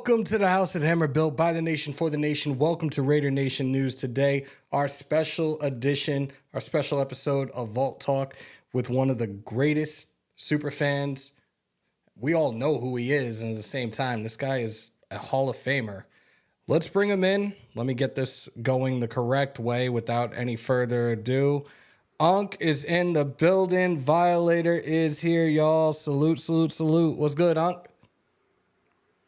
Welcome to the House of Hammer, built by the nation for the nation. Welcome to Raider Nation News today, our special edition, our special episode of Vault Talk with one of the greatest super fans. We all know who he is, and at the same time, this guy is a Hall of Famer. Let's bring him in. Let me get this going the correct way without any further ado. Unk is in the building. Violator is here, y'all. Salute, salute, salute. What's good, Unk?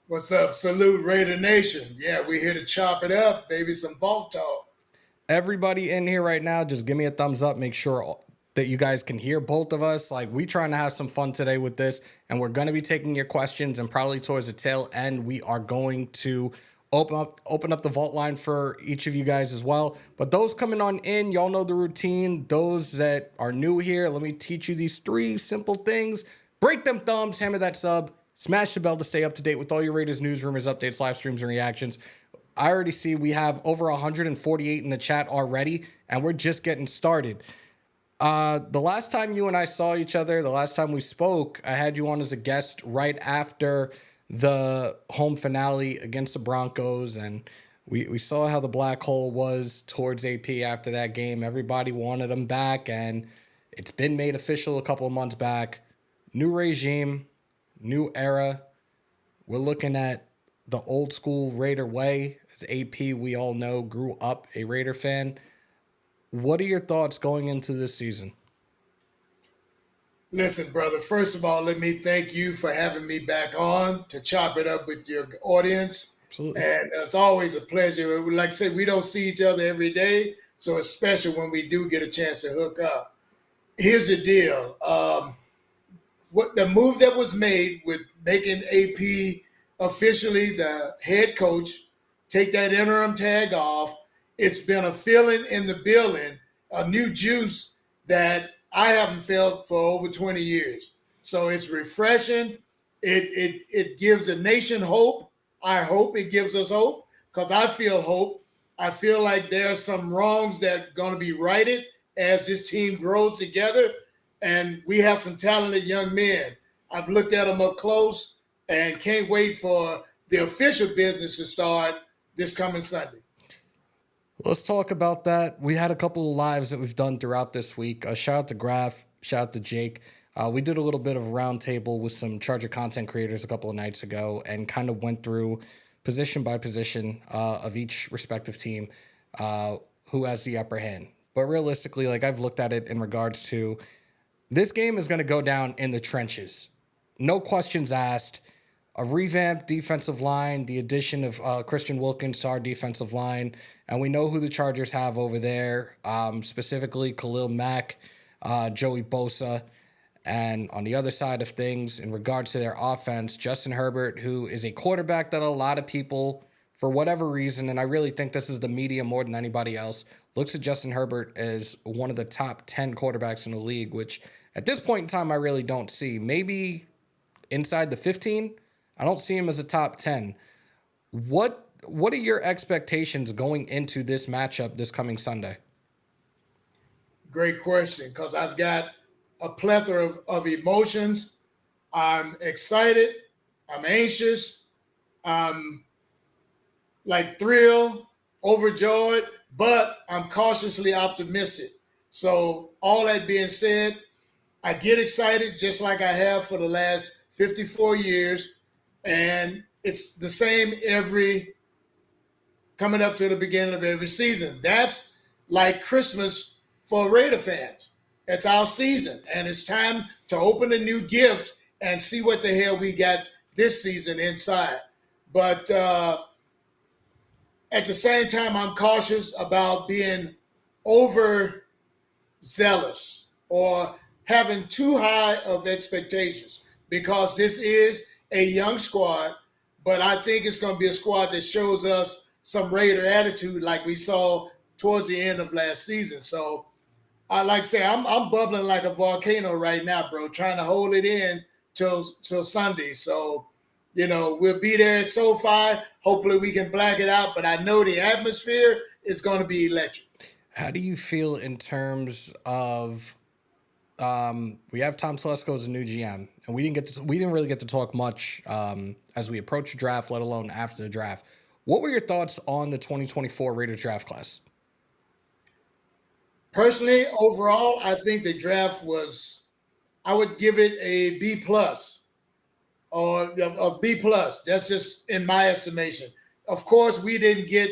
What's up? Salute, Raider Nation. Yeah, we're here to chop it up, baby. Some Vault Talk. Everybody in here right now, just give me a thumbs up. Make sure that you guys can hear both of us. Like, we trying to have some fun today with this, and we're going to be taking your questions, and probably towards the tail end, we are going to open up the vault line for each of you guys as well. But those coming on in, y'all know the routine. Those that are new here, let me teach you these 3 simple things. Break them thumbs, hammer that sub, smash the bell to stay up to date with all your Raiders news, rumors, updates, live streams, and reactions. I already see we have over 148 in the chat already, and we're just getting started. The last time you and I saw each other, the last time we spoke, I had you on as a guest right after the home finale against the Broncos, and we saw how the black hole was towards AP after that game. Everybody wanted him back, and it's been made official a couple of months back. New regime, new era. We're looking at the old school Raider way. As AP, we all know, grew up a Raider fan. What are your thoughts going into this season? Listen, brother, first of all, let me thank you for having me back on to chop it up with your audience. Absolutely. And it's always a pleasure. Like I said, we don't see each other every day, so it's special when we do get a chance to hook up. Here's the deal. What the move that was made with making AP officially the head coach, take that interim tag off, it's been a feeling in the building, a new juice that I haven't felt for over 20 years. So it's refreshing. It gives the nation hope. I hope it gives us hope because I feel hope. I feel like there are some wrongs that are going to be righted as this team grows together. And we have some talented young men. I've looked at them up close and can't wait for the official business to start this coming Sunday. Let's talk about that. We had a couple of lives that we've done throughout this week. Shout out to Graf, shout out to Jake. We did a little bit of a roundtable with some Charger content creators a couple of nights ago and kind of went through position by position of each respective team who has the upper hand. But realistically, like, I've looked at it in regards to this game is going to go down in the trenches. No questions asked. A revamped defensive line, the addition of Christian Wilkins to our defensive line, and we know who the Chargers have over there, specifically Khalil Mack, Joey Bosa, and on the other side of things, in regards to their offense, Justin Herbert, who is a quarterback that a lot of people, for whatever reason, and I really think this is the media more than anybody else, looks at Justin Herbert as one of the top 10 quarterbacks in the league, which at this point in time I really don't see. Maybe inside the 15. I don't see him as a top 10. What are your expectations going into this matchup this coming Sunday? Great question, because I've got a plethora of emotions. I'm excited. I'm anxious. I'm thrilled, overjoyed, but I'm cautiously optimistic. So all that being said, I get excited just like I have for the last 54 years. And it's the same coming up to the beginning of every season. That's like Christmas for Raider fans. It's our season, and it's time to open a new gift and see what the hell we got this season inside. But at the same time, I'm cautious about being overzealous or having too high of expectations because this is a young squad, but I think it's going to be a squad that shows us some Raider attitude like we saw towards the end of last season. So I like to say I'm bubbling like a volcano right now, bro, trying to hold it in till Sunday. So, we'll be there at SoFi. Hopefully we can black it out, but I know the atmosphere is going to be electric. How do you feel in terms of we have Tom Telesco as a new GM, and we didn't really get to talk much as we approach the draft, let alone after the draft. What were your thoughts on the 2024 Raiders draft class? Personally, overall, I think the draft was, I would give it a B plus or a B plus. That's just in my estimation. Of course, we didn't get,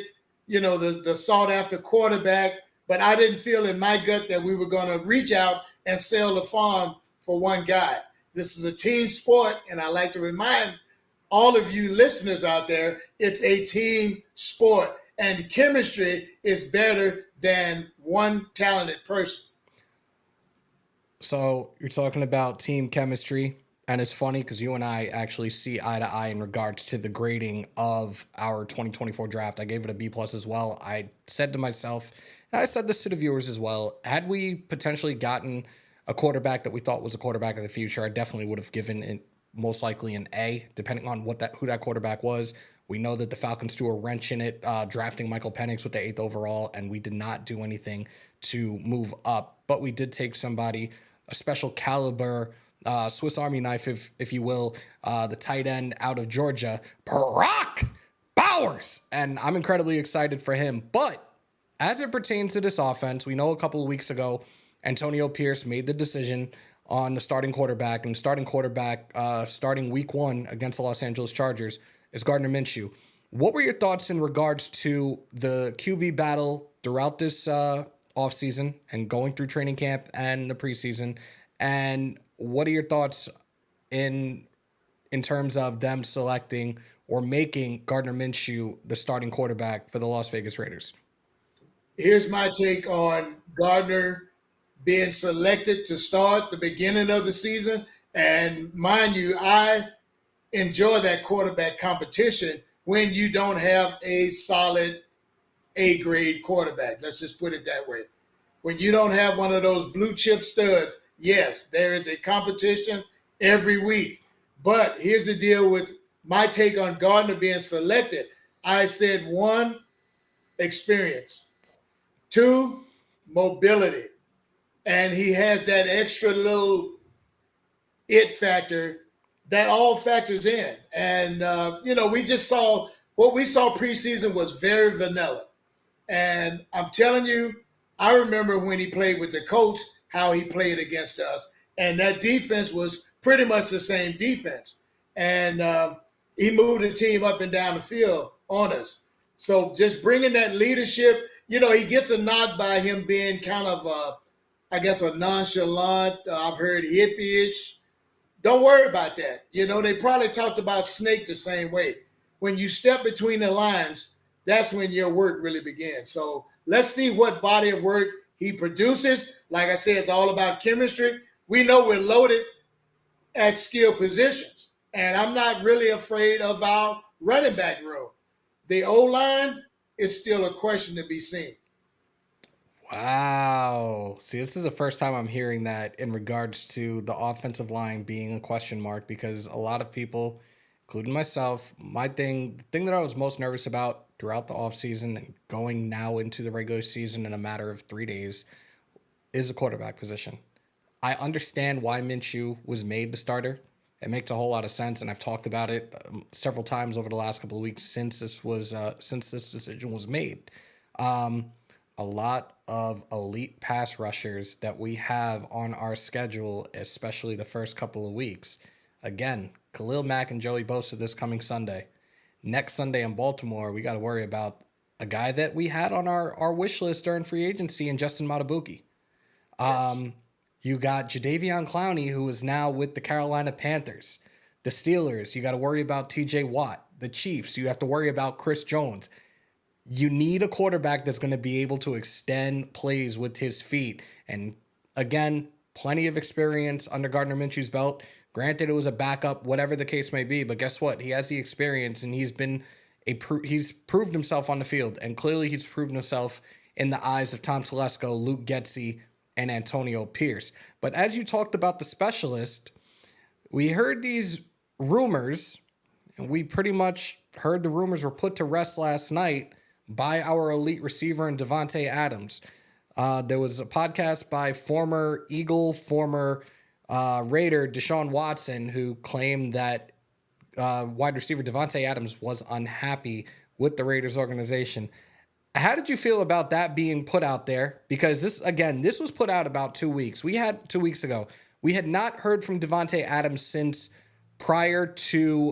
the sought after quarterback, but I didn't feel in my gut that we were going to reach out and sell the farm for one guy. This is a team sport, and I like to remind all of you listeners out there, it's a team sport, and chemistry is better than one talented person. So you're talking about team chemistry, and it's funny because you and I actually see eye to eye in regards to the grading of our 2024 draft. I gave it a B plus as well. I said to myself, and I said this to the viewers as well, had we potentially gotten a quarterback that we thought was a quarterback of the future, I definitely would have given it most likely an A, depending on who that quarterback was. We know that the Falcons threw a wrench in it, drafting Michael Penix with the 8th overall, and we did not do anything to move up. But we did take somebody, a special caliber Swiss Army knife, if you will, the tight end out of Georgia, Brock Bowers. And I'm incredibly excited for him. But as it pertains to this offense, we know a couple of weeks ago, Antonio Pierce made the decision on the starting quarterback, and the starting quarterback starting week 1 against the Los Angeles Chargers is Gardner Minshew. What were your thoughts in regards to the QB battle throughout this offseason and going through training camp and the preseason? And what are your thoughts in terms of them selecting or making Gardner Minshew the starting quarterback for the Las Vegas Raiders? Here's my take on Gardner being selected to start the beginning of the season. And mind you, I enjoy that quarterback competition when you don't have a solid A-grade quarterback. Let's just put it that way. When you don't have one of those blue chip studs, yes, there is a competition every week. But here's the deal with my take on Gardner being selected. I said 1, experience. 2, mobility. And he has that extra little it factor that all factors in. And, we just saw what we saw preseason was very vanilla. And I'm telling you, I remember when he played with the Colts, how he played against us. And that defense was pretty much the same defense. And he moved the team up and down the field on us. So just bringing that leadership, he gets a nod by him being kind of, a nonchalant, I've heard hippie-ish. Don't worry about that. They probably talked about Snake the same way. When you step between the lines, that's when your work really begins. So let's see what body of work he produces. Like I said, it's all about chemistry. We know we're loaded at skill positions, and I'm not really afraid of our running back room. The O-line is still a question to be seen. Wow. See, this is the first time I'm hearing that in regards to the offensive line being a question mark, because a lot of people, including myself, the thing that I was most nervous about throughout the offseason and going now into the regular season in a matter of 3 days is the quarterback position. I understand why Minshew was made the starter. It makes a whole lot of sense, and I've talked about it several times over the last couple of weeks since this decision was made. A lot of elite pass rushers that we have on our schedule, especially the first couple of weeks. Again, Khalil Mack and Joey Bosa this coming Sunday. Next Sunday in Baltimore, we got to worry about a guy that we had on our wish list during free agency in Justin Matabuki. Yes. You got Jadeveon Clowney, who is now with the Carolina Panthers. The Steelers, you got to worry about TJ Watt. The Chiefs, you have to worry about Chris Jones. You need a quarterback that's going to be able to extend plays with his feet. And again, plenty of experience under Gardner Minshew's belt. Granted, it was a backup, whatever the case may be. But guess what? He has the experience, and he's proved himself on the field. And clearly he's proven himself in the eyes of Tom Telesco, Luke Getsy, and Antonio Pierce. But as you talked about the specialist, we heard these rumors, and we pretty much heard the rumors were put to rest last night by our elite receiver in Devontae Adams. There was a podcast by former Eagle, former Raider Deshaun Watson, who claimed that wide receiver Davante Adams was unhappy with the Raiders organization. How did you feel about that being put out there? Because this was put out about 2 weeks. 2 weeks ago. We had not heard from Davante Adams since prior to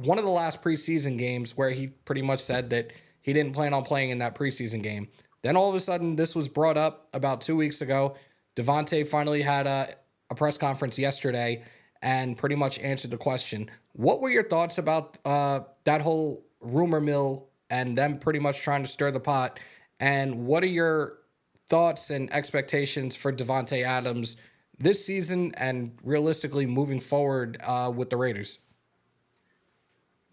one of the last preseason games where he pretty much said that he didn't plan on playing in that preseason game. Then all of a sudden, this was brought up about 2 weeks ago. Davante finally had a press conference yesterday and pretty much answered the question. What were your thoughts about that whole rumor mill and them pretty much trying to stir the pot? And what are your thoughts and expectations for Davante Adams this season and realistically moving forward with the Raiders?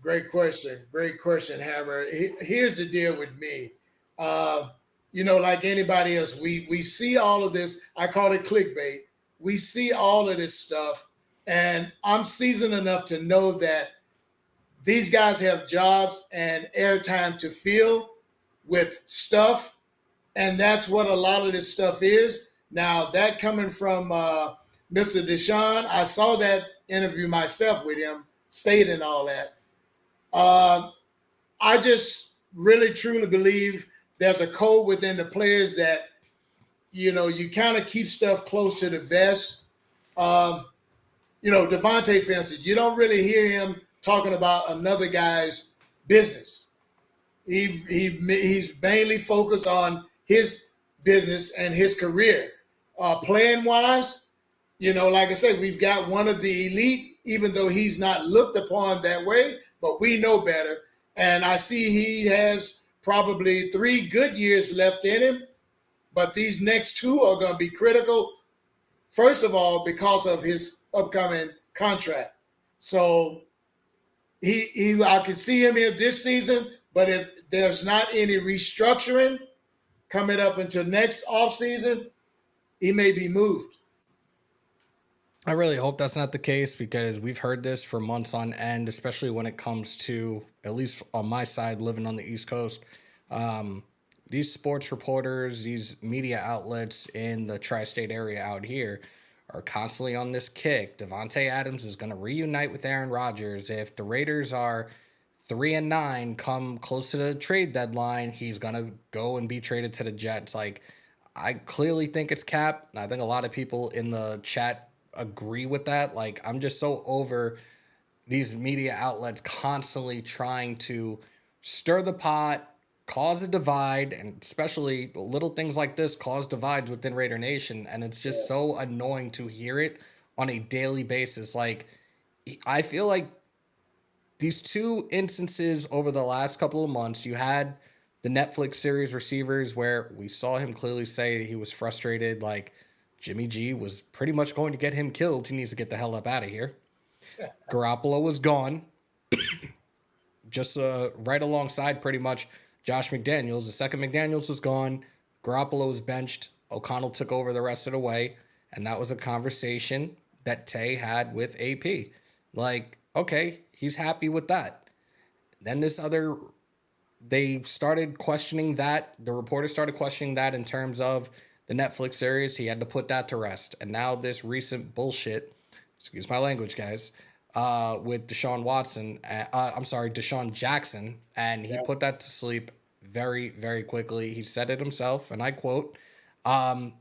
Great question, Hammer. Here's the deal with me. Like anybody else, we see all of this. I call it clickbait. We see all of this stuff, and I'm seasoned enough to know that these guys have jobs and airtime to fill with stuff, and that's what a lot of this stuff is. Now, that coming from Mr. Deshaun, I saw that interview myself with him, stating all that. I just really truly believe there's a code within the players that, you kind of keep stuff close to the vest. Davante, for instance, you don't really hear him talking about another guy's business. He's mainly focused on his business and his career. Playing wise, like I said, we've got one of the elite, even though he's not looked upon that way, but we know better. And I see he has probably 3 good years left in him, but these next 2 are going to be critical. First of all, because of his upcoming contract. So I can see him here this season, but if there's not any restructuring coming up until next offseason, he may be moved. I really hope that's not the case because we've heard this for months on end, especially when it comes to, at least on my side, living on the East Coast. These sports reporters, these media outlets in the tri-state area out here are constantly on this kick. Davante Adams is going to reunite with Aaron Rodgers. If the Raiders are 3-9 come close to the trade deadline, he's going to go and be traded to the Jets. Like, I clearly think it's cap. I think a lot of people in the chat agree with that. Like, I'm just so over these media outlets constantly trying to stir the pot, cause a divide, and especially little things like this cause divides within Raider Nation. And it's just so annoying to hear it on a daily basis. Like, I feel like these 2 instances over the last couple of months, you had the Netflix series Receivers where we saw him clearly say he was frustrated. Like, Jimmy G was pretty much going to get him killed. He needs to get the hell up out of here. Garoppolo was gone. Just right alongside pretty much Josh McDaniels. The second McDaniels was gone. Garoppolo was benched. O'Connell took over the rest of the way. And that was a conversation that Tay had with AP. Like, okay, he's happy with that. Then they started questioning that. The reporters started questioning that in terms of the Netflix series. He had to put that to rest. And now this recent bullshit, excuse my language, guys, with Deshaun Jackson, and he put that to sleep very, very quickly. He said it himself, and I quote, the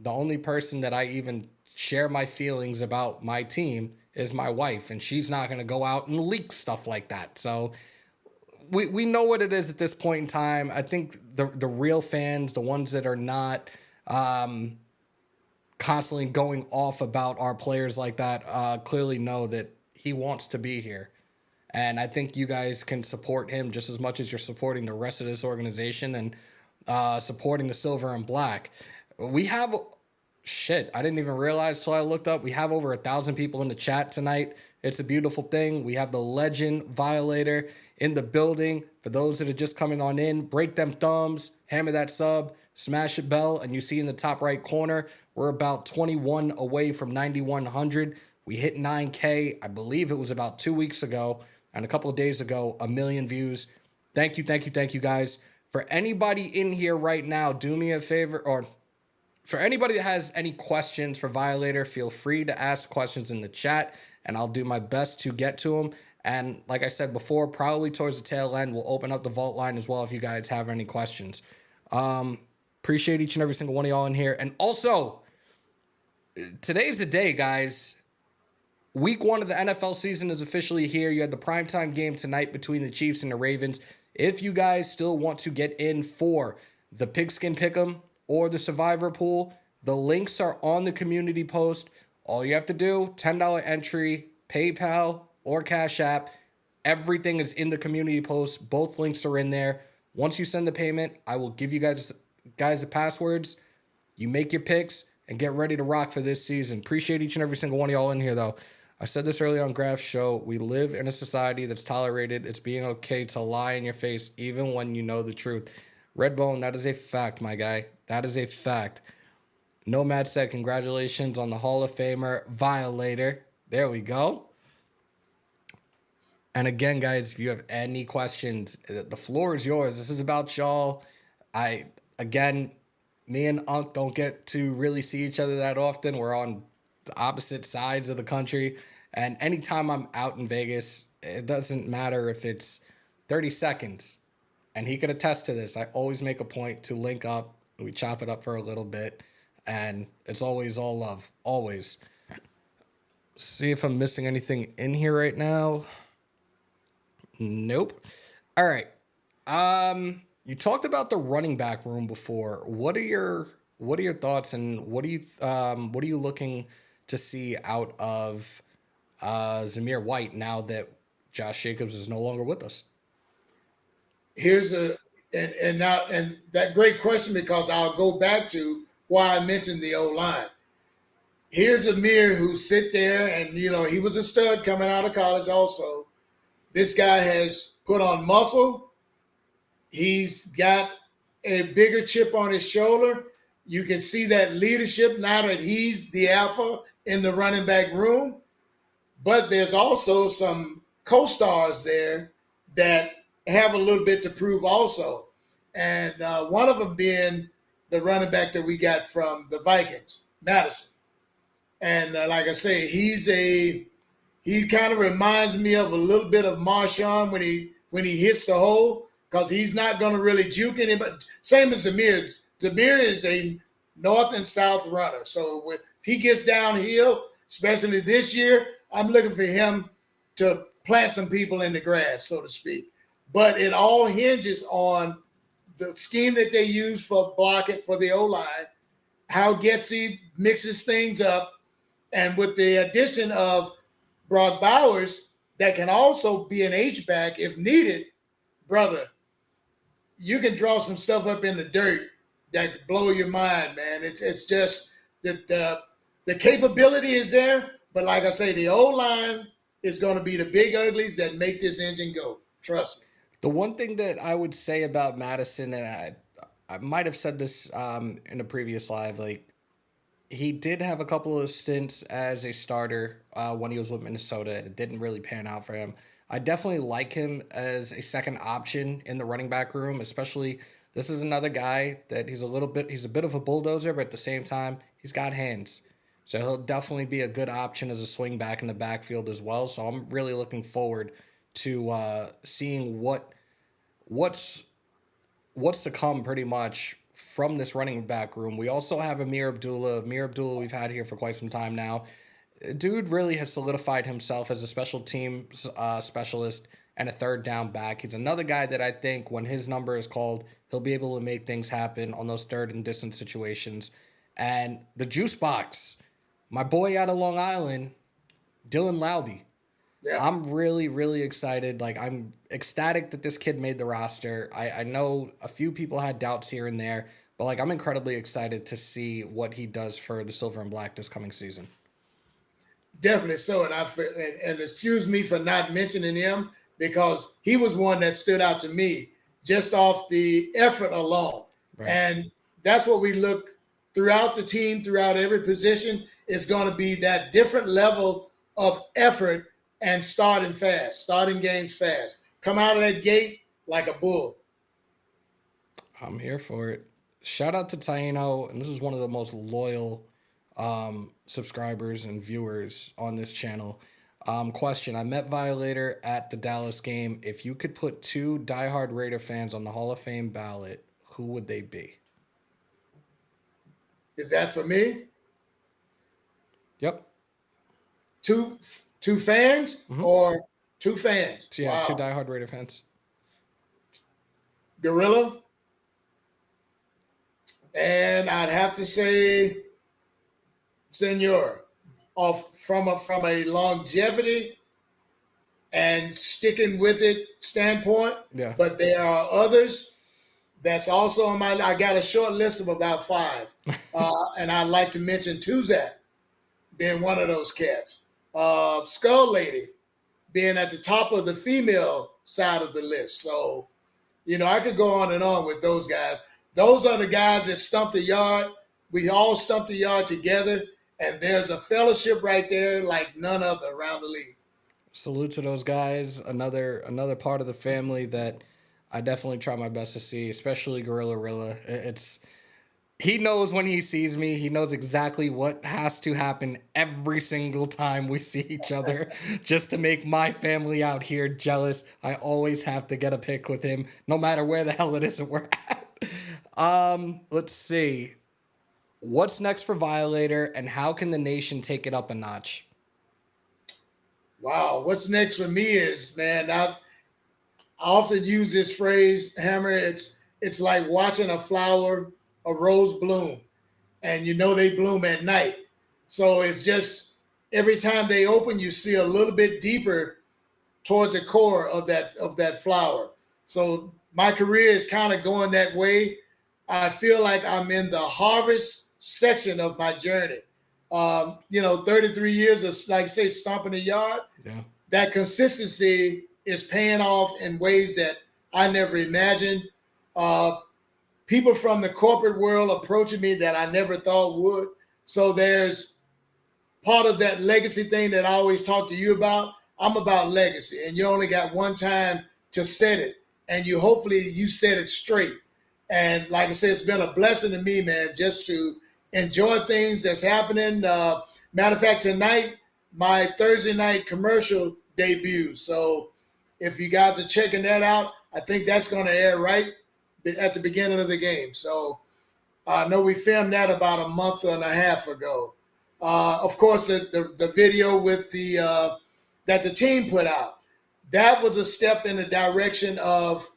only person that I even share my feelings about my team is my wife, and she's not going to go out and leak stuff like that. So we know what it is at this point in time. I think the real fans, the ones that are not constantly going off about our players like that, clearly know that he wants to be here. And I think you guys can support him just as much as you're supporting the rest of this organization and supporting the silver and black. We have, I didn't even realize till I looked up, we have over 1,000 people in the chat tonight. It's a beautiful thing. We have the Legend Violator in the building. For those that are just coming on in, break them thumbs, hammer that sub, smash a bell, and you see in the top right corner, we're about 21 away from 9,100. We hit 9K, I believe it was about 2 weeks ago, and a couple of days ago, 1 million views. Thank you guys. For anybody in here right now, do me a favor, or for anybody that has any questions for Violator, feel free to ask questions in the chat, and I'll do my best to get to them. And like I said before, probably towards the tail end, we'll open up the vault line as well if you guys have any questions. Appreciate each and every single one of y'all in here. And also, today's the day, guys. Week 1 of the NFL season is officially here. You had the primetime game tonight between the Chiefs and the Ravens. If you guys still want to get in for the Pigskin Pick'em or the Survivor Pool, the links are on the community post. All you have to do, $10 entry, PayPal or Cash App. Everything is in the community post. Both links are in there. Once you send the payment, I will give you guys the passwords. You make your picks and get ready to rock for this season. Appreciate each and every single one of y'all in here, though. I said this earlier on Graf's show. We live in a society that's tolerated. It's being okay to lie in your face even when you know the truth. Redbone, that is a fact, my guy. That is a fact. Nomad said, congratulations on the Hall of Famer Violator. There we go. And again, guys, if you have any questions, the floor is yours. This is about y'all. Me and Unc don't get to really see each other that often. We're on the opposite sides of the country. And anytime I'm out in Vegas, it doesn't matter if it's 30 seconds. And he could attest to this. I always make a point to link up. We chop it up for a little bit. And it's always all love. Always. See if I'm missing anything in here right now. Nope. All right. You talked about the running back room before. What are your thoughts, and what are you looking to see out of Zamir White now that Josh Jacobs is no longer with us? Here's and that great question, because I'll go back to why I mentioned the O-line. Here's Amir who sit there, and he was a stud coming out of college also. This guy has put on muscle. He's got a bigger chip on his shoulder. You can see that leadership now that he's the alpha in the running back room. But there's also some co-stars there that have a little bit to prove also. And one of them being the running back that we got from the Vikings, Madison. And like I say, he kind of reminds me of a little bit of Marshawn when he hits the hole, because he's not going to really juke anybody. Same as Zamir. Zamir is a north and south runner. So if he gets downhill, especially this year, I'm looking for him to plant some people in the grass, so to speak. But it all hinges on the scheme that they use for blocking for the O-line, how Getsy mixes things up, and with the addition of Brock Bowers, that can also be an H-back if needed, brother, you can draw some stuff up in the dirt that could blow your mind, man. It's just that the capability is there, but like I say, the O-line is going to be the big uglies that make this engine go. Trust me. The one thing that I would say about Madison, and I might have said this in a previous live, like, he did have a couple of stints as a starter when he was with Minnesota, and it didn't really pan out for him. I definitely like him as a second option in the running back room, especially this is another guy that he's a bit of a bulldozer, but at the same time, he's got hands. So he'll definitely be a good option as a swing back in the backfield as well. So I'm really looking forward to seeing what's to come pretty much from this running back room. We also have Amir Abdullah. Amir Abdullah we've had here for quite some time now. Dude really has solidified himself as a special team specialist and a third down back. He's another guy that I think when his number is called, he'll be able to make things happen on those third and distance situations. And the juice box, my boy out of Long Island, Dylan Lauby. Yeah. I'm really, really excited. Like, I'm ecstatic that this kid made the roster. I know a few people had doubts here and there, but like, I'm incredibly excited to see what he does for the Silver and Black this coming season. Definitely so. And excuse me for not mentioning him, because he was one that stood out to me just off the effort alone. Right. And that's what we look throughout the team, throughout every position, is going to be that different level of effort and starting games fast. Come out of that gate like a bull. I'm here for it. Shout out to Taino, and this is one of the most loyal subscribers and viewers on this channel. Question: I met Violator at the Dallas game. If you could put two diehard Raider fans on the Hall of Fame ballot, who would they be? Is that for me? Yep. Two two fans or two fans? So yeah, two Wow. diehard Raider fans. Gorilla. And I'd have to say Senor. Off from a longevity and sticking with it standpoint. Yeah. But there are others that's also on my. I got a short list of about five, and I'd like to mention Tuzak being one of those cats. Skull Lady being at the top of the female side of the list. So, I could go on and on with those guys. Those are the guys that stumped the yard. We all stumped the yard together, and there's a fellowship right there like none other around the league. Salute to those guys. Another part of the family that I definitely try my best to see, especially Gorilla Rilla. He knows when he sees me. He knows exactly what has to happen every single time we see each other just to make my family out here jealous. I always have to get a pic with him, no matter where the hell it is that we're at. Let's see. What's next for Violator, and how can the nation take it up a notch? Wow, what's next for me is, man, I often use this phrase, Hammer. It's like watching a rose bloom, and they bloom at night. So it's just every time they open, you see a little bit deeper towards the core of that flower. So my career is kind of going that way. I feel like I'm in the harvest section of my journey. 33 years of, like say, stomping the yard. Yeah. That consistency is paying off in ways that I never imagined. People from the corporate world approaching me that I never thought would. So there's part of that legacy thing that I always talk to you about. I'm about legacy, and you only got one time to set it, and hopefully you set it straight. And like I said, it's been a blessing to me, man, just to enjoy things that's happening. Matter of fact, tonight, my Thursday night commercial debut. So if you guys are checking that out, I think that's going to air right at the beginning of the game. So I know we filmed that about a month and a half ago. Of course, the video with that the team put out, that was a step in the direction of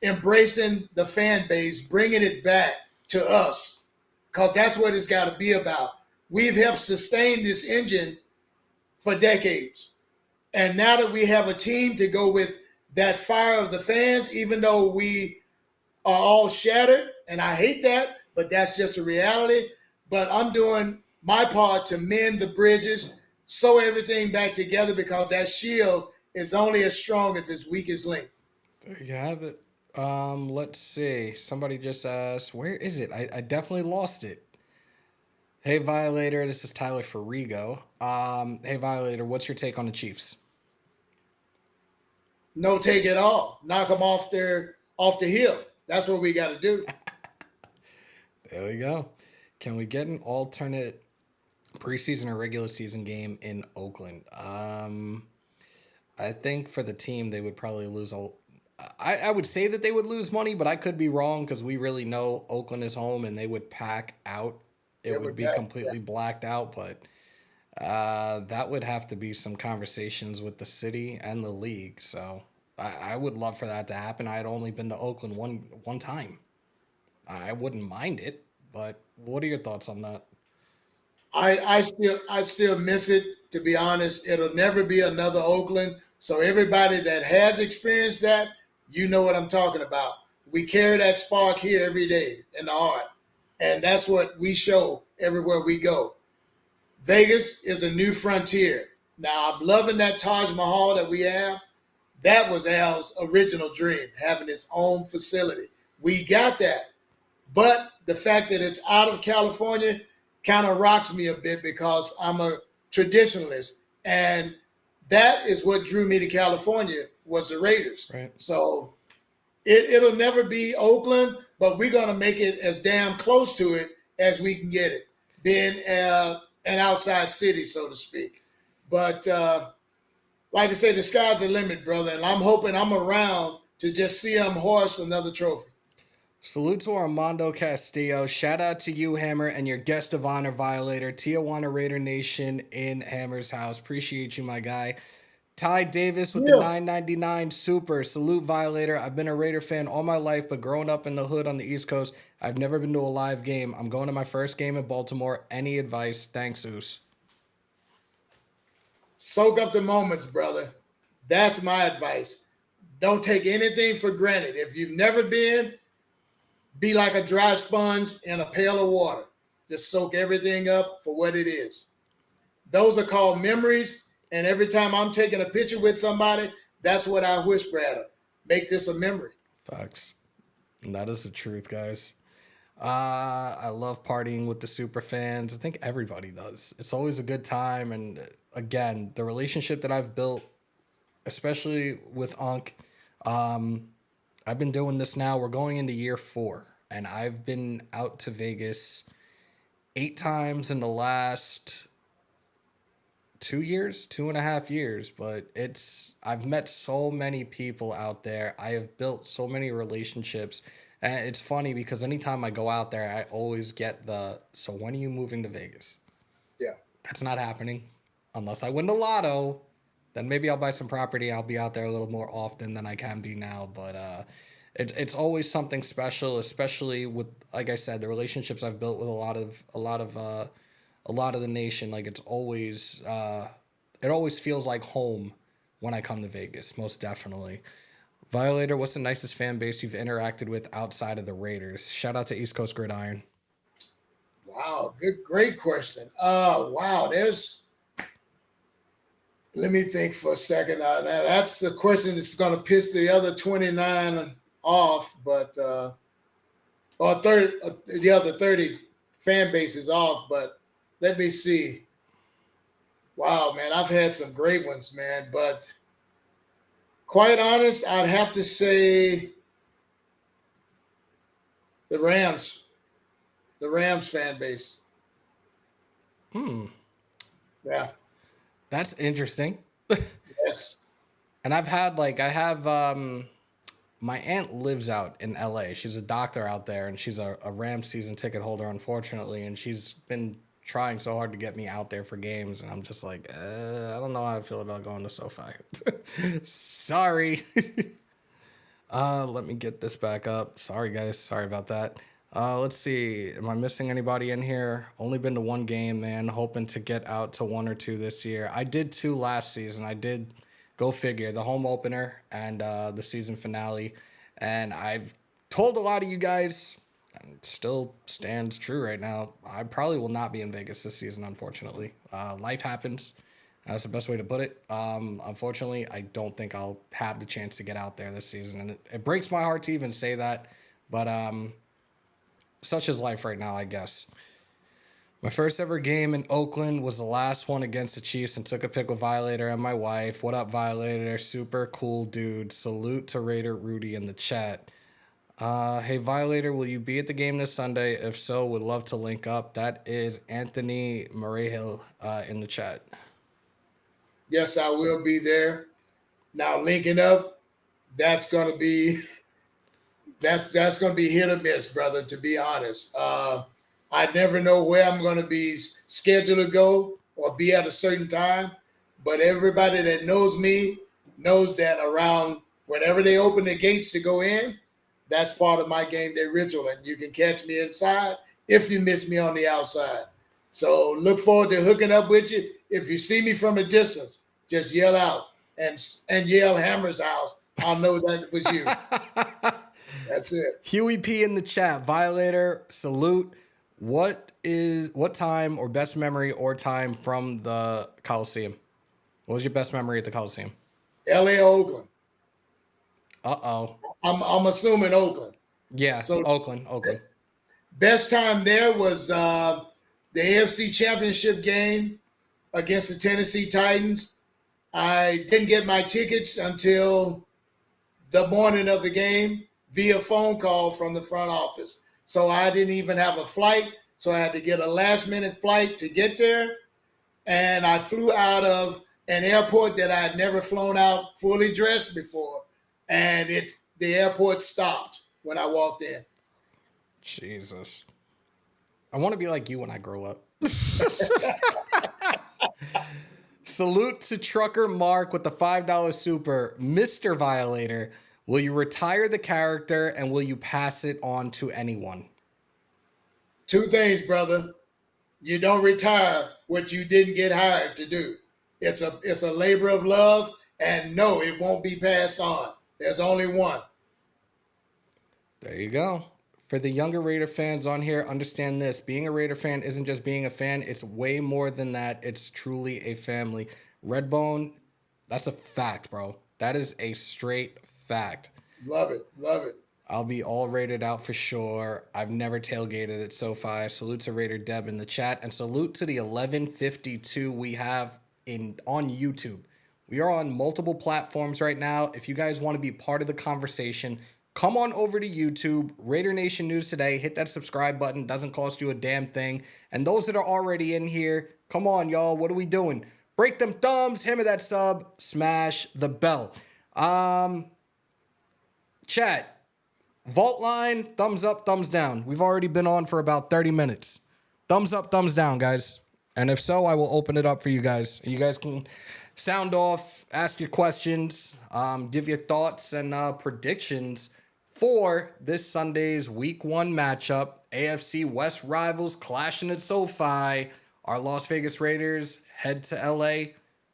embracing the fan base, bringing it back to us, because that's what it's got to be about. We've helped sustain this engine for decades. And now that we have a team to go with that fire of the fans, even though we are all shattered, and I hate that, but that's just a reality. But I'm doing my part to mend the bridges, sew everything back together, because that shield is only as strong as its weakest link. There you have it. Let's see. Somebody just asked, where is it? I definitely lost it. Hey, Violator, this is Tyler Ferrigo. Hey, Violator, what's your take on the Chiefs? No take at all. Knock them off the hill. That's what we got to do. There we go. Can we get an alternate preseason or regular season game in Oakland? I think for the team, they would probably lose I would say that they would lose money, but I could be wrong, because we really know Oakland is home and they would pack out. It would be completely blacked out, but that would have to be some conversations with the city and the league. So I would love for that to happen. I had only been to Oakland one time. I wouldn't mind it, but what are your thoughts on that? I still miss it, to be honest. It'll never be another Oakland. So everybody that has experienced that, you know what I'm talking about. We carry that spark here every day in the heart. And that's what we show everywhere we go. Vegas is a new frontier. Now, I'm loving that Taj Mahal that we have. That was Al's original dream, having its own facility. We got that. But the fact that it's out of California kind of rocks me a bit, because I'm a traditionalist. And that is what drew me to California, was the Raiders. Right. So it'll never be Oakland, but we're going to make it as damn close to it as we can get it, being an outside city, so to speak. But like I say, the sky's the limit, brother. And I'm hoping I'm around to just see him hoist another trophy. Salute to Armando Castillo. Shout out to you, Hammer, and your guest of honor, Violator. Tijuana Raider Nation in Hammer's house. Appreciate you, my guy. Ty Davis with the Yeah. 999 super. Salute, Violator. I've been a Raider fan all my life, but growing up in the hood on the East Coast, I've never been to a live game. I'm going to my first game in Baltimore. Any advice? Thanks, Oos. Soak up the moments, brother. That's my advice. Don't take anything for granted. If you've never been, be like a dry sponge in a pail of water. Just soak everything up for what it is. Those are called memories. And every time I'm taking a picture with somebody, that's what I whisper at them. Make this a memory. Facts. And that is the truth, guys. I love partying with the super fans. I think everybody does. It's always a good time. And again, the relationship that I've built, especially with Unc, I've been doing this now. We're going into year 4, and I've been out to Vegas 8 times in the last 2.5 years. But I've met so many people out there. I have built so many relationships. And it's funny because anytime I go out there, I always get so when are you moving to Vegas? Yeah. That's not happening unless I win the lotto. Then maybe I'll buy some property. I'll be out there a little more often than I can be now. But it's always something special, especially with, like I said, the relationships I've built with a lot of the nation. Like it always feels like home when I come to Vegas. Most definitely. Violator, what's the nicest fan base you've interacted with outside of the Raiders? Shout out to East Coast Gridiron. Wow, great question. Wow, let me think for a second. That's a question that's going to piss the other 29 off, but or 30, the other 30 fan bases off. But let me see. Wow, man, I've had some great ones, man. But quite honest, I'd have to say the Rams fan base. Yeah. That's interesting. Yes. And I have my aunt lives out in LA. She's a doctor out there, and she's a Rams season ticket holder, unfortunately, and she's been trying so hard to get me out there for games, and I'm just like, I don't know how I feel about going to SoFi. Sorry. Let me get this back up. Sorry, guys. Sorry about that. Let's see. Am I missing anybody in here? Only been to 1 game, man. Hoping to get out to 1 or 2 this year. I did 2 last season. I did, go figure, the home opener and the season finale. And I've told a lot of you guys, and it still stands true right now, I probably will not be in Vegas this season, unfortunately. Life happens. That's the best way to put it. Unfortunately, I don't think I'll have the chance to get out there this season. And it breaks my heart to even say that. But such is life right now, I guess. My first ever game in Oakland was the last one against the Chiefs, and took a pic with Violator and my wife. What up, Violator? Super cool dude. Salute to Raider Rudy in the chat. Hey, Violator, will you be at the game this Sunday? If so, would love to link up. That is Anthony Marehill in the chat. Yes, I will be there. Now linking up, that's gonna be hit or miss, brother. To be honest, I never know where I'm gonna be scheduled to go or be at a certain time. But everybody that knows me knows that around whenever they open the gates to go in, that's part of my game day ritual, and you can catch me inside if you miss me on the outside. So look forward to hooking up with you. If you see me from a distance, just yell out and yell Hammer's house. I'll know that it was you. That's it. Huey P in the chat. Violator, salute. What time or best memory or time from the Coliseum? What was your best memory at the Coliseum? LA, Oakland. Uh-oh. I'm assuming Oakland. Yeah, So Oakland. best time there was the AFC Championship game against the Tennessee Titans. I didn't get my tickets until the morning of the game via phone call from the front office. So I didn't even have a flight. So I had to get a last minute flight to get there. And I flew out of an airport that I had never flown out fully dressed before, and the airport stopped when I walked in. Jesus. I want to be like you when I grow up. Salute to Trucker Mark with the $5 super. Mr. Violator, will you retire the character and will you pass it on to anyone? Two things, brother. You don't retire what you didn't get hired to do. It's a labor of love, and no, it won't be passed on. There's only one. There you go. For the younger Raider fans on here, understand this. Being a Raider fan isn't just being a fan. It's way more than that. It's truly a family. Redbone, that's a fact, bro. That is a straight fact. Love it. Love it. I'll be all rated out for sure. I've never tailgated at SoFi. Salute to Raider Deb in the chat. And salute to the 1152 we have on YouTube. We are on multiple platforms right now. If you guys want to be part of the conversation, come on over to YouTube, Raider Nation News Today. Hit that subscribe button. Doesn't cost you a damn thing. And those that are already in here, come on, y'all. What are we doing? Break them thumbs. Hammer that sub. Smash the bell. Chat. Vault line, thumbs up, thumbs down. We've already been on for about 30 minutes. Thumbs up, thumbs down, guys. And if so, I will open it up for you guys. You guys can sound off, ask your questions, give your thoughts and predictions for this Sunday's Week 1 matchup. AFC West rivals clashing at SoFi. Our Las Vegas Raiders head to LA.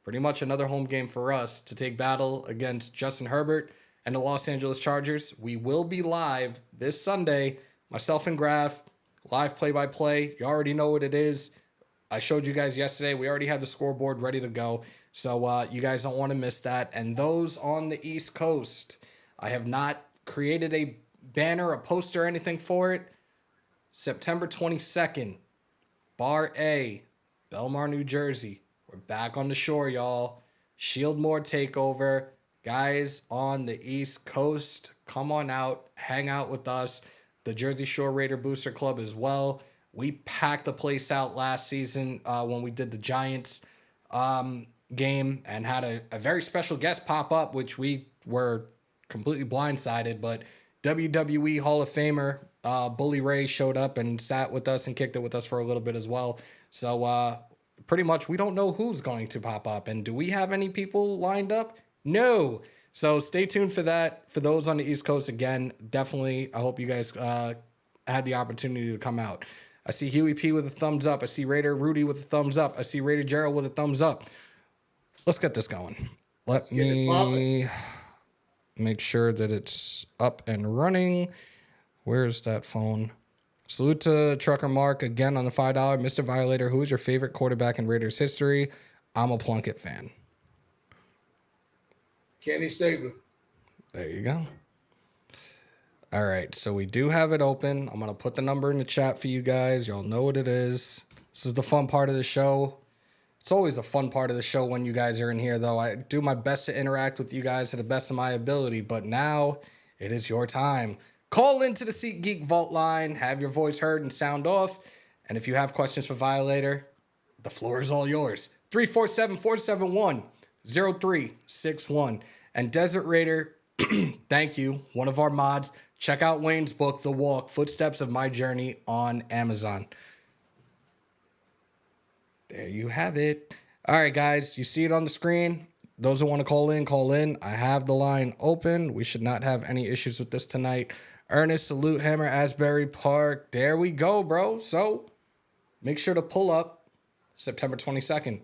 Pretty much another home game for us to take battle against Justin Herbert and the Los Angeles Chargers. We will be live this Sunday. Myself and Graf, live play-by-play. You already know what it is. I showed you guys yesterday. We already have the scoreboard ready to go. So you guys don't want to miss that. And those on the East Coast, I have not created a banner, a poster, or anything for it. September 22nd, Bar A, Belmar, New Jersey. We're back on the shore, y'all. Shieldmore Takeover. Guys on the East Coast, come on out, hang out with us. The Jersey Shore Raider Booster Club as well. We packed the place out last season when we did the Giants game and had a very special guest pop up, which we were completely blindsided. But WWE Hall of Famer Bully Ray showed up and sat with us and kicked it with us for a little bit as well. So pretty much we don't know who's going to pop up. And do we have any people lined up? No. So stay tuned for that. For those on the East Coast, again, definitely, I hope you guys had the opportunity to come out. I see Huey P with a thumbs up. I see Raider Rudy with a thumbs up. I see Raider Gerald with a thumbs up. Let's get this going. Let me make sure that it's up and running. Where's that phone? Salute to Trucker Mark again on the $5. Mr. Violator, who is your favorite quarterback in Raiders history? I'm a Plunkett fan. Kenny Stabler. There you go. All right, so we do have it open. I'm going to put the number in the chat for you guys. Y'all know what it is. This is the fun part of the show. It's always a fun part of the show when you guys are in here, though. I do my best to interact with you guys to the best of my ability, but now it is your time. Call into the SeatGeek Vault line, have your voice heard and sound off, and if you have questions for Violator, the floor is all yours. 347-471-0361. And Desert Raider, thank you, one of our mods. Check out Wayne's book, The Walk, Footsteps of My Journey on Amazon. There you have it. All right, guys, you see it on the screen. Those who want to call in, call in. I have the line open. We should not have any issues with this tonight. Ernest, Salute, Hammer, Asbury Park. There we go, bro. So make sure to pull up September 22nd.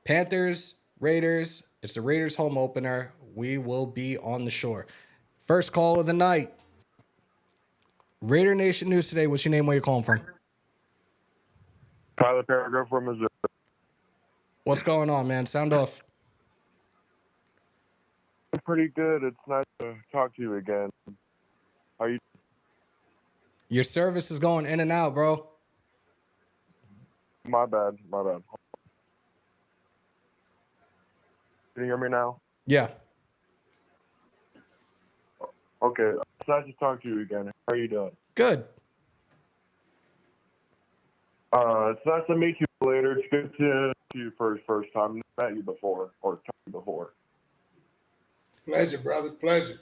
Panthers, Raiders. It's the Raiders home opener. We will be on the shore. First call of the night. Raider Nation News Today. What's your name? Where you calling from? Tyler Paragraph from Missouri. What's going on, man? Sound off. Pretty good. It's nice to talk to you again. How you? Your service is going in and out, bro. My bad. My bad. Can you hear me now? Yeah. Okay. It's nice to talk to you again. How are you doing? Good. It's nice to meet you Later, it's good to see you for the first time. I met you before, or talked to you before. Pleasure, brother. Pleasure.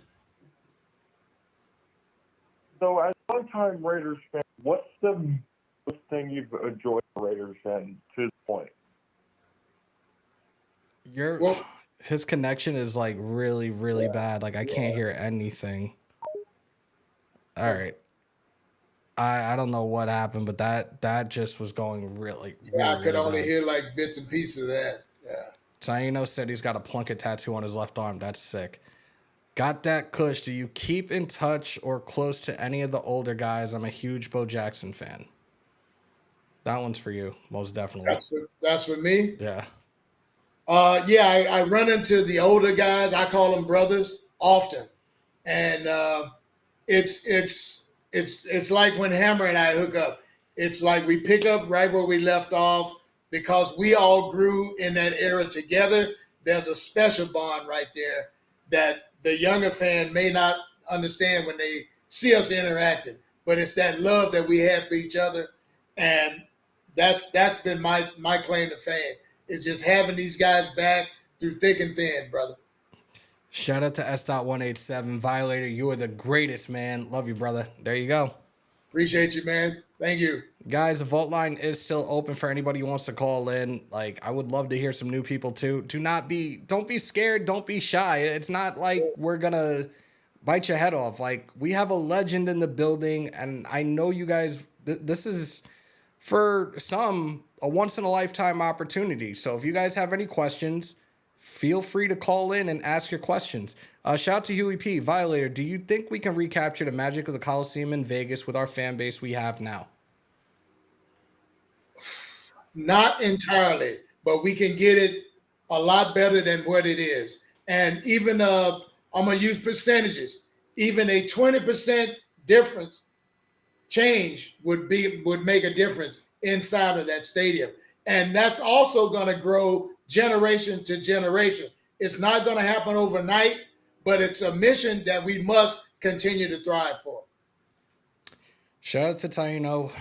So, as a long-time Raiders fan, what's the most thing you've enjoyed the Raiders fan to this point? Well, His connection is like really, really bad. Like I can't hear anything. All right. I don't know what happened, but that just was going really, yeah, really, I could really only bad. hear like bits and pieces of that. Yeah. Taino said he's got a Plunkett tattoo on his left arm. That's sick. Got that Kush. Do you keep in touch or close to any of the older guys? I'm a huge Bo Jackson fan. That one's for you, most definitely. That's for me. Yeah. Yeah, I run into the older guys. I call them brothers often, and it's like when Hammer and I hook up. It's like we pick up right where we left off because we all grew in that era together. There's a special bond right there that the younger fan may not understand when they see us interacting, but it's that love that we have for each other, and that's been my claim to fame. Is just having these guys back through thick and thin, brother. Shout out to S.187. Violator, you are the greatest, man. Love you, brother. There you go. Appreciate you, man. Thank you. Guys, the vote line is still open for anybody who wants to call in. Like, I would love to hear some new people too. Don't be scared. Don't be shy. It's not like we're gonna bite your head off. Like, we have a legend in the building, and I know you guys, this is for some a once in a lifetime opportunity. So if you guys have any questions, feel free to call in and ask your questions. Shout out to Huey P. Violator, do you think we can recapture the magic of the Coliseum in Vegas with our fan base we have now? Not entirely, but we can get it a lot better than what it is. And even I'm gonna use percentages. Even a 20% difference change would make a difference inside of that stadium. And that's also going to grow generation to generation. It's not going to happen overnight, but it's a mission that we must continue to thrive for. Shout out to Taino.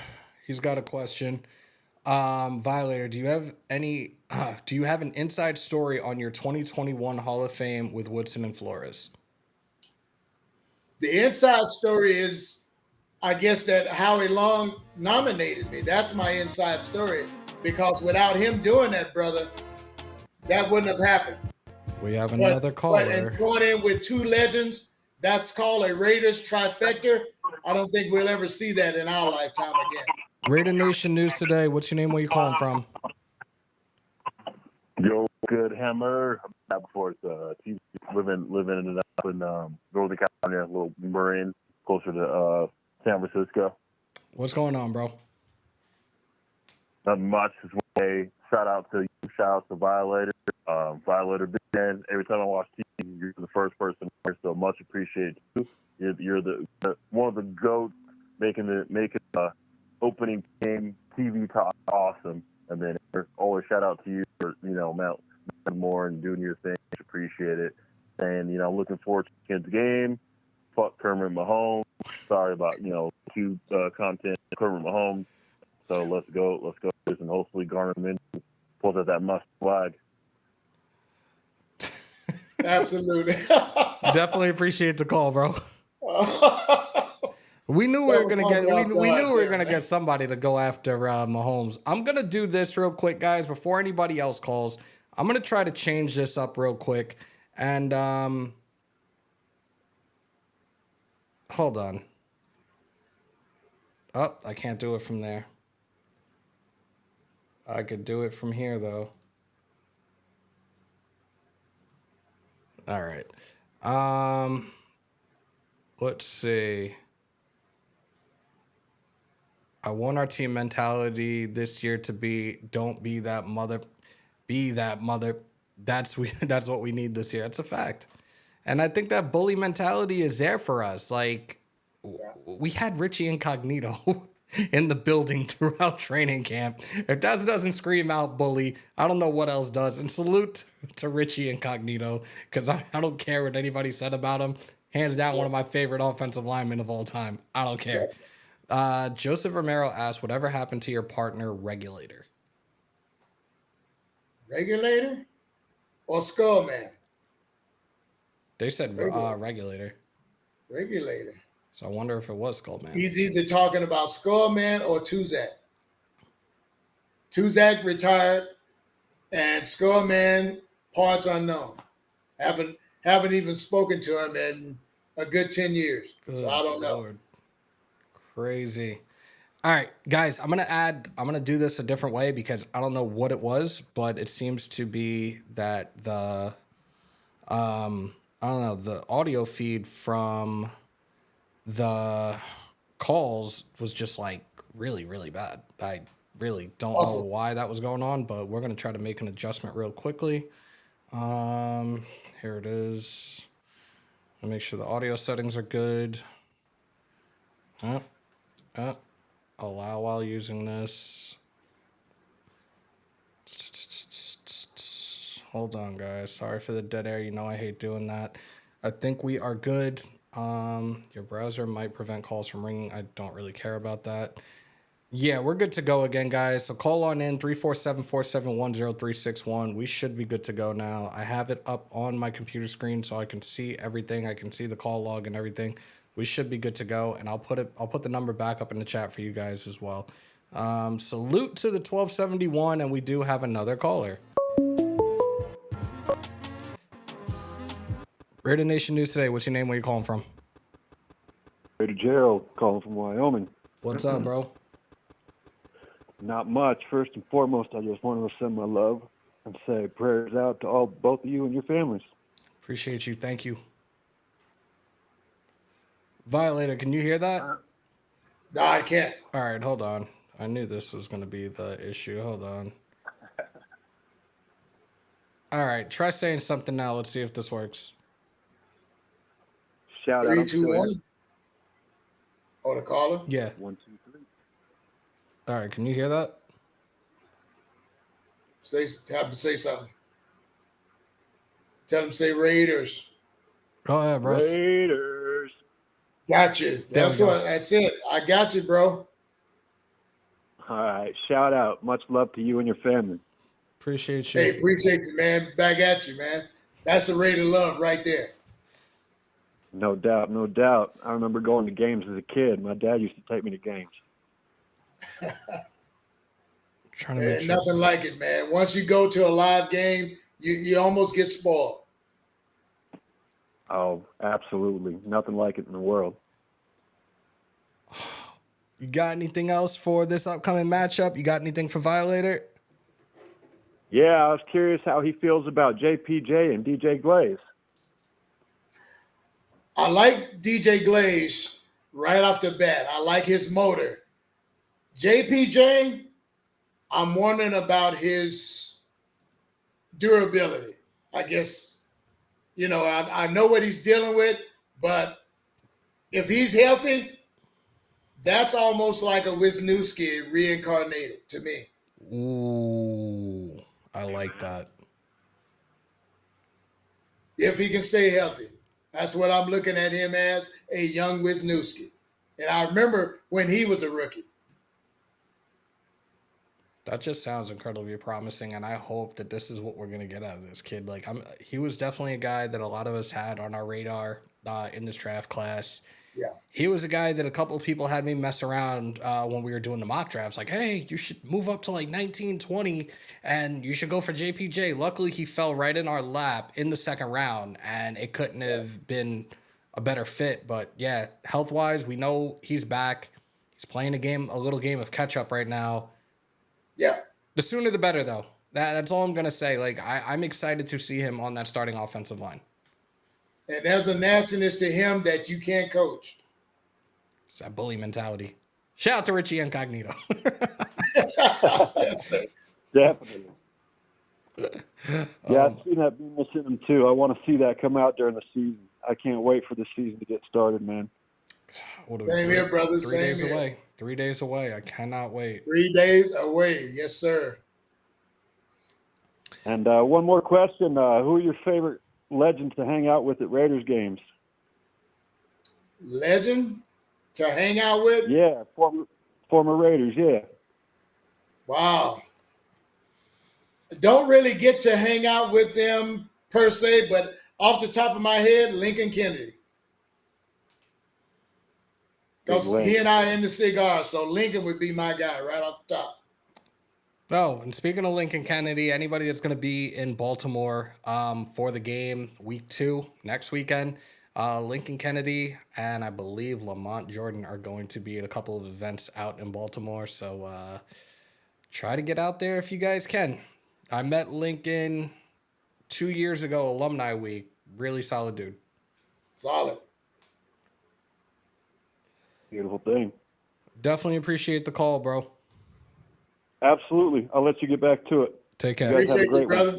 He's got a question. Violator, do you have an inside story on your 2021 Hall of Fame with Woodson and Flores? The inside story is, I guess, that Howie Long nominated me. That's my inside story, because without him doing that, brother, that wouldn't have happened. We have another caller. And going in with two legends, that's called a Raiders trifecta. I don't think we'll ever see that in our lifetime again. Raider Nation News today. What's your name? Where you calling from? Yo, good Hammer. I'm back before it's TV, living it up in Northern California, a little Marin, closer to San Francisco. What's going on, bro? Nothing much. Just want to say shout out to you, shout out to Violator. Violator big fan. Every time I watch TV, you're the first person here, so much appreciated you. You're the one of the GOATs making the opening game TV talk awesome. And then always shout out to you for Mount more and doing your thing. Appreciate it. And I'm looking forward to the kids' game. Fuck Kermit Mahomes. Sorry about cute content Kermit Mahomes. So let's go and hopefully Garner Minshew pulls out that must flag. Absolutely. Definitely appreciate the call, bro. We knew we were gonna get somebody to go after Mahomes. I'm gonna do this real quick, guys, before anybody else calls. I'm gonna try to change this up real quick, and hold on. Oh, I can't do it from there. I could do it from here though. All right. Let's see. I want our team mentality this year to be don't be that mother, be that mother. That's what we need this year. It's a fact. And I think that bully mentality is there for us. Like, we had Richie Incognito in the building throughout training camp. If that doesn't scream out bully, I don't know what else does. And salute to Richie Incognito, because I don't care what anybody said about him. Hands down, one of my favorite offensive linemen of all time. I don't care. Joseph Romero asked, whatever happened to your partner, Regulator? Regulator or Skull Man? They said Regulator. regulator. Regulator. So I wonder if it was Skullman. He's either talking about Skull Man or Tuzak. Tuzak retired, and Skull Man, parts unknown. Haven't even spoken to him in a good 10 years. Good So I don't know. Lord. Crazy. All right, guys, I'm gonna do this a different way because I don't know what it was, but it seems to be that the I don't know, the audio feed from the calls was just like really, really bad. I really don't know Awful. why that was going on, but we're gonna try to make an adjustment real quickly. Here it is. I'll make sure the audio settings are good. Allow while using this. Hold on, guys. Sorry for the dead air. You know I hate doing that. I think we are good. Your browser might prevent calls from ringing. I don't really care about that. Yeah, we're good to go again, guys. So call on in 347-471-0361. We should be good to go now. I have it up on my computer screen so I can see everything. I can see the call log and everything. We should be good to go, and I'll put the number back up in the chat for you guys as well. Salute to the 1271, and we do have another caller. Raider Nation News today. What's your name? Where you calling from? Raider Gerald calling from Wyoming. What's up, bro? Not much. First and foremost, I just wanted to send my love and say prayers out to both of you and your families. Appreciate you. Thank you. Violator, can you hear that? No, I can't. All right, hold on. I knew this was going to be the issue. Hold on. All right, try saying something now. Let's see if this works. Shout out. 3, 2, 1. Oh, the caller? Yeah. 1, 2, 3. All right, can you hear that? Have him say something. Tell him say Raiders. Go ahead, bro. Raiders. Got you. That's it. I got you, bro. All right. Shout out. Much love to you and your family. Appreciate you. Hey, appreciate you, man. Back at you, man. That's the Raider love right there. No doubt. No doubt. I remember going to games as a kid. My dad used to take me to games. Trying to make sure. Nothing like it, man. Once you go to a live game, you almost get spoiled. Oh, absolutely. Nothing like it in the world. You got anything else for this upcoming matchup? You got anything for Violator? Yeah, I was curious how he feels about JPJ and DJ Glaze. I like DJ Glaze right off the bat. I like his motor. JPJ, I'm wondering about his durability. I guess, I know what he's dealing with, but if he's healthy, that's almost like a Wisniewski reincarnated to me. Ooh, I like that. If he can stay healthy. That's what I'm looking at him as, a young Wisniewski. And I remember when he was a rookie. That just sounds incredibly promising, and I hope that this is what we're gonna get out of this kid. Like, he was definitely a guy that a lot of us had on our radar in this draft class. Yeah, he was a guy that a couple of people had me mess around when we were doing the mock drafts. Like, hey, you should move up to like 19, 20, and you should go for JPJ. Luckily, he fell right in our lap in the second round, and it couldn't have been a better fit. But yeah, health wise, we know he's back. He's playing a little game of catch up right now. Yeah. The sooner the better, though. That's all I'm gonna say. Like, I'm excited to see him on that starting offensive line. And there's a nastiness to him that you can't coach. It's that bully mentality. Shout out to Richie Incognito. That's it. Definitely. Yeah, I've seen that beam in him too. I want to see that come out during the season. I can't wait for the season to get started, man. Same here, brother. 3 Same days here. away. 3 days away. I cannot wait. 3 days away. Yes, sir. And one more question. Who are your favorite legends to hang out with at Raiders games? Legend to hang out with? Yeah, former Raiders, yeah. Wow. Don't really get to hang out with them per se, but off the top of my head, Lincoln Kennedy. Because he and I are in the cigar, so Lincoln would be my guy right off the top. Oh, and speaking of Lincoln Kennedy, anybody that's going to be in Baltimore for the game week 2 next weekend, Lincoln Kennedy and I believe Lamont Jordan are going to be at a couple of events out in Baltimore. So try to get out there if you guys can. I met Lincoln 2 years ago, Alumni Week. Really solid dude. Solid. Beautiful thing. Definitely appreciate the call, bro. Absolutely. I'll let you get back to it. Take care. Appreciate you, brother.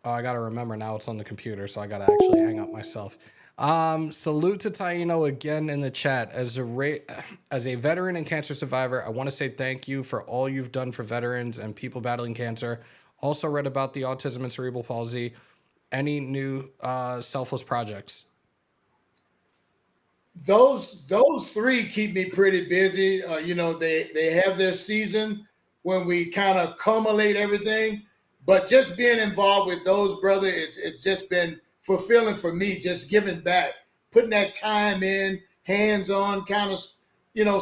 Oh, I got to remember now it's on the computer, so I got to actually hang up myself. Salute to Taino again in the chat. As a veteran and cancer survivor, I want to say thank you for all you've done for veterans and people battling cancer. Also read about the autism and cerebral palsy. Any new selfless projects? Those 3 keep me pretty busy. They have their season when we kind of culminate everything. But just being involved with those, brother, it's just been fulfilling for me, just giving back, putting that time in, hands-on kind of,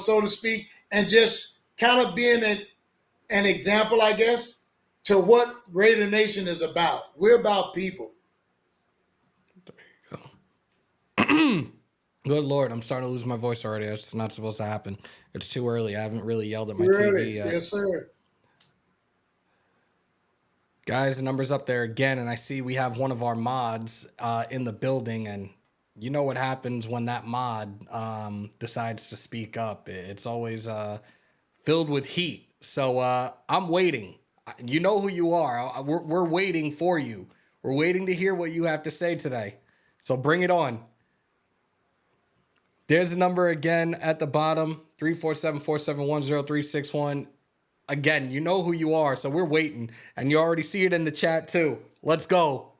so to speak, and just kind of being an example, I guess, to what Raider Nation is about. We're about people. There you go. Good Lord, I'm starting to lose my voice already. It's not supposed to happen. It's too early. I haven't really yelled at my TV yet. Yes, sir. Guys, the number's up there again, and I see we have one of our mods in the building, and you know what happens when that mod decides to speak up. It's always filled with heat. So I'm waiting. You know who you are. We're waiting for you. We're waiting to hear what you have to say today. So bring it on. There's the number again at the bottom, 347-471-0361. Again, you know who you are, so we're waiting. And you already see it in the chat, too. Let's go.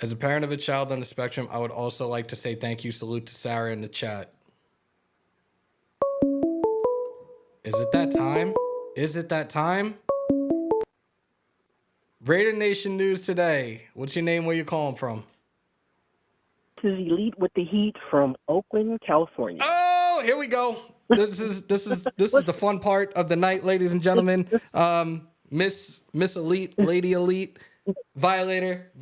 As a parent of a child on the spectrum, I would also like to say thank you. Salute to Sarah in the chat. Is it that time? Is it that time? Raider Nation News today. What's your name? Where you calling from? This is Elite with the Heat from Oakland, California. Oh, here we go. This is the fun part of the night, ladies and gentlemen. Miss Elite, Lady Elite, Violator,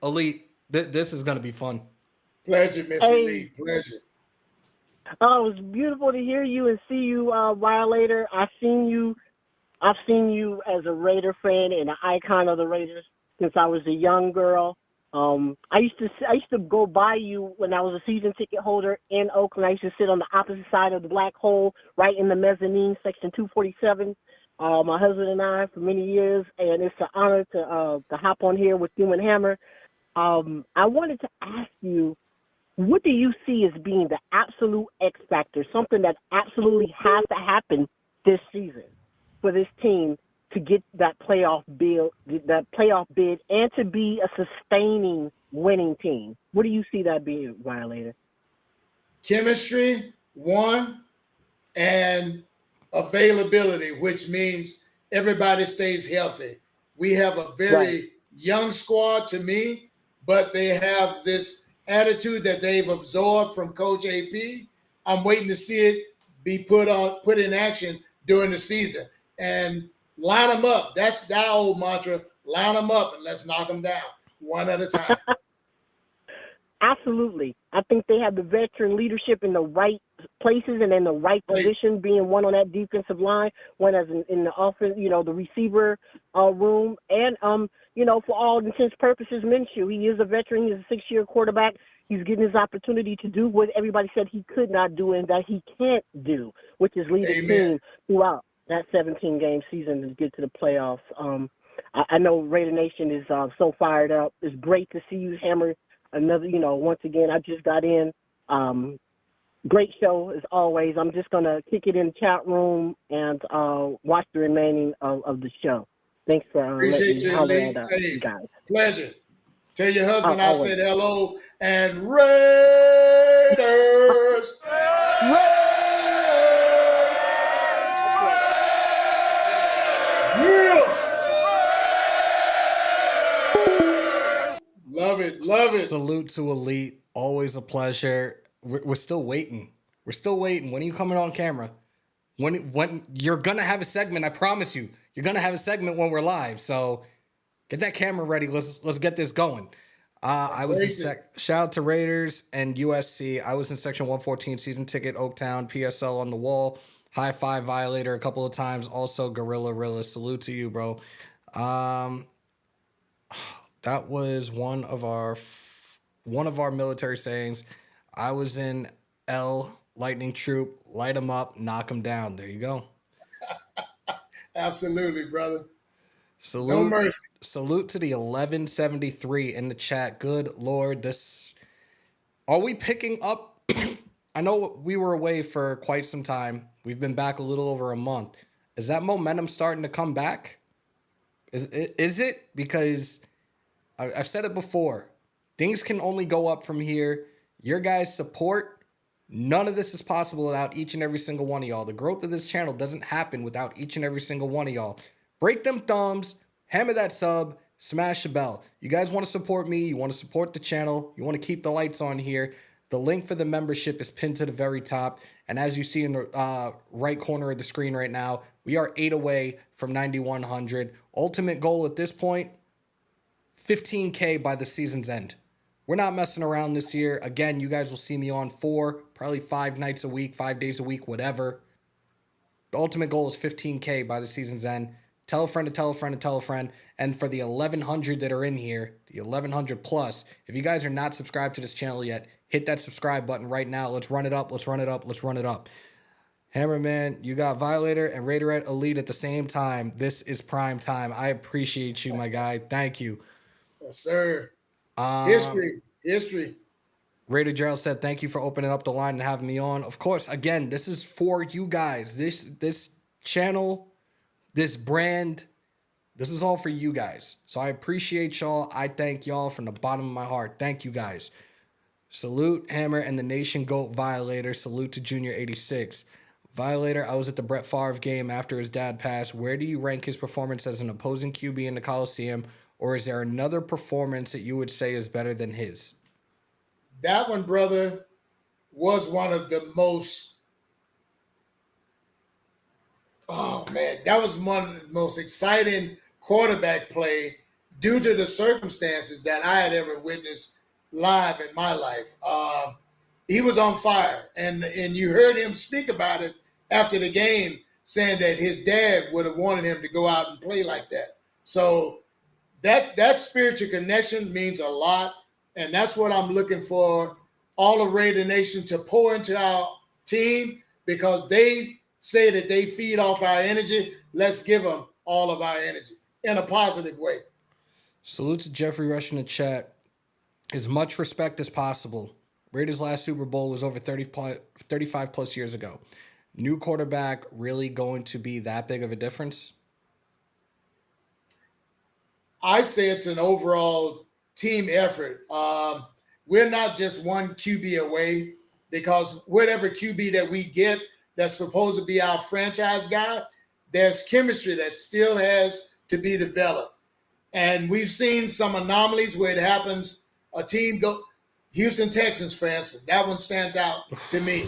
Elite. This is gonna be fun. Pleasure, Miss Elite. Pleasure. Oh, it was beautiful to hear you and see you, Violator. I've seen you as a Raider fan and an icon of the Raiders since I was a young girl. I used to go by you when I was a season ticket holder in Oakland. I used to sit on the opposite side of the black hole, right in the mezzanine, section 247. My husband and I for many years, and it's an honor to hop on here with you and Hammer. I wanted to ask you, what do you see as being the absolute X factor, something that absolutely has to happen this season for this team to get that playoff bid, and to be a sustaining winning team? What do you see that being, Violator? Chemistry, one, and availability, which means everybody stays healthy. We have a very young squad to me, but they have this attitude that they've absorbed from Coach AP. I'm waiting to see it be put in action during the season. And line them up. That's that old mantra. Line them up and let's knock them down one at a time. Absolutely. I think they have the veteran leadership in the right places and in the right position, being one on that defensive line, one as in the offense, the receiver room. And, for all intents and purposes, Minshew, he is a veteran. He's a 6-year quarterback. He's getting his opportunity to do what everybody said he could not do and that he can't do, which is lead the team throughout that 17-game season to get to the playoffs. I know Raider Nation is so fired up. It's great to see you, Hammer. Another, once again, I just got in. Great show as always. I'm just going to kick it in the chat room and watch the remaining of the show. Thanks for appreciate you, Lee. You guys. Pleasure. Tell your husband I said hello and Raiders. Salute to Elite. Always a pleasure. We're still waiting. We're still waiting. When are you coming on camera? When you're gonna have a segment? I promise you, you're gonna have a segment when we're live. So get that camera ready. Let's get this going. I was in shout out to Raiders and USC. I was in section 114, season ticket, Oaktown, PSL on the wall, high five Violator a couple of times. Also Gorilla Rilla. Salute to you, bro. That was one of our military sayings. I was in L Lightning Troop. Light them up, knock them down. There you go. Absolutely, brother. Salute, no mercy. Salute to the 1173 in the chat. Good Lord, are we picking up? I know we were away for quite some time. We've been back a little over a month. Is that momentum starting to come back? Is it? Because I've said it before. Things can only go up from here. Your guys' support, none of this is possible without each and every single one of y'all. The growth of this channel doesn't happen without each and every single one of y'all. Break them thumbs, hammer that sub, smash the bell. You guys want to support me, you want to support the channel, you want to keep the lights on here. The link for the membership is pinned to the very top. And as you see in the right corner of the screen right now, we are 8 away from 9,100. Ultimate goal at this point, 15K by the season's end. We're not messing around this year. Again, you guys will see me on 4, probably 5 nights a week, 5 days a week, whatever. The ultimate goal is 15K by the season's end. Tell a friend to tell a friend to tell a friend. And for the 1,100 that are in here, the 1,100 plus, if you guys are not subscribed to this channel yet, hit that subscribe button right now. Let's run it up. Let's run it up. Let's run it up. Hammerman, you got Violator and Raiderette Elite at the same time. This is prime time. I appreciate you, my guy. Thank you. Yes, sir. History. Raider Gerald said, thank you for opening up the line and having me on. Of course, again, this is for you guys. This channel, this brand, this is all for you guys. So I appreciate y'all. I thank y'all from the bottom of my heart. Thank you guys. Salute Hammer and the Nation Goat Violator. Salute to Junior 86. Violator, I was at the Brett Favre game after his dad passed. Where do you rank his performance as an opposing QB in the Coliseum? Or is there another performance that you would say is better than his? That one, brother, was one of the most, that was one of the most exciting quarterback play due to the circumstances that I had ever witnessed live in my life. He was on fire, and you heard him speak about it after the game, saying that his dad would have wanted him to go out and play like that. So that spiritual connection means a lot, and that's what I'm looking for all of Raider Nation to pour into our team, because they say that they feed off our energy. Let's give them all of our energy in a positive way. Salute to Jeffrey Rush in the chat. As much respect as possible. Raiders' last Super Bowl was over 35 plus years ago. New quarterback really going to be that big of a difference? I say it's an overall team effort. We're not just one QB away, because whatever QB that we get that's supposed to be our franchise guy, there's chemistry that still has to be developed. And we've seen some anomalies where it happens. A team go, Houston Texans, for instance, that one stands out to me.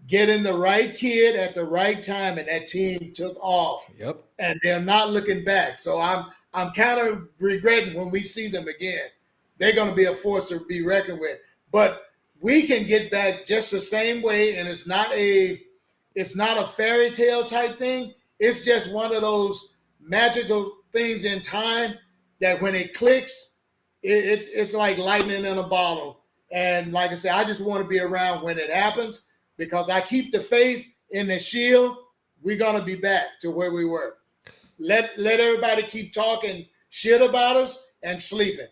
Getting the right kid at the right time, and that team took off. Yep. And they're not looking back. So I'm kind of regretting when we see them again. They're going to be a force to be reckoned with. But we can get back just the same way, and it's not a fairy tale type thing. It's just one of those magical things in time that when it clicks, it's like lightning in a bottle. And like I said, I just want to be around when it happens, because I keep the faith in the shield. We're going to be back to where we were. Let everybody keep talking shit about us and sleeping.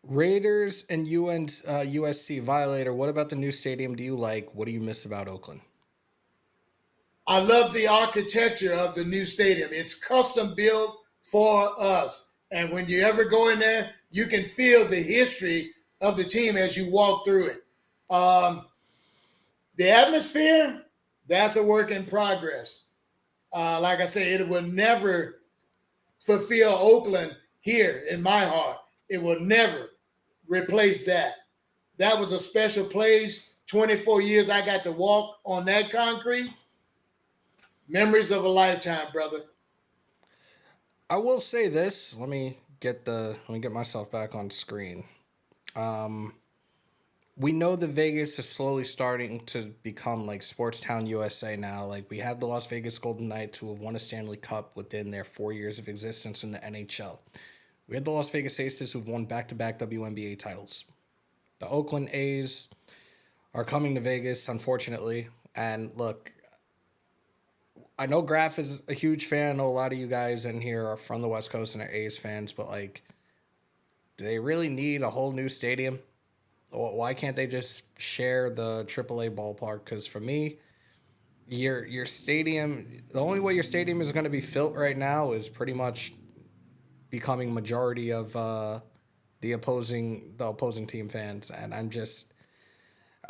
Raiders and USC Violator, what about the new stadium do you like? What do you miss about Oakland? I love the architecture of the new stadium. It's custom built for us. And when you ever go in there, you can feel the history of the team as you walk through it. The atmosphere, that's a work in progress. Like I say, it will never fulfill Oakland here in my heart. It will never replace that. That was a special place. 24 years I got to walk on that concrete. Memories of a lifetime, brother. I will say this. Let me get myself back on screen. We know that Vegas is slowly starting to become like Sportstown USA now. Like, we have the Las Vegas Golden Knights, who have won a Stanley Cup within their 4 years of existence in the NHL. We had the Las Vegas Aces, who've won back-to-back WNBA titles. The Oakland A's are coming to Vegas, unfortunately. And look, I know Graf is a huge fan. I know a lot of you guys in here are from the West Coast and are A's fans, but like, do they really need a whole new stadium? Why can't they just share the AAA ballpark? Because for me, your stadium, the only way your stadium is going to be filled right now is pretty much becoming majority of the opposing team fans, and I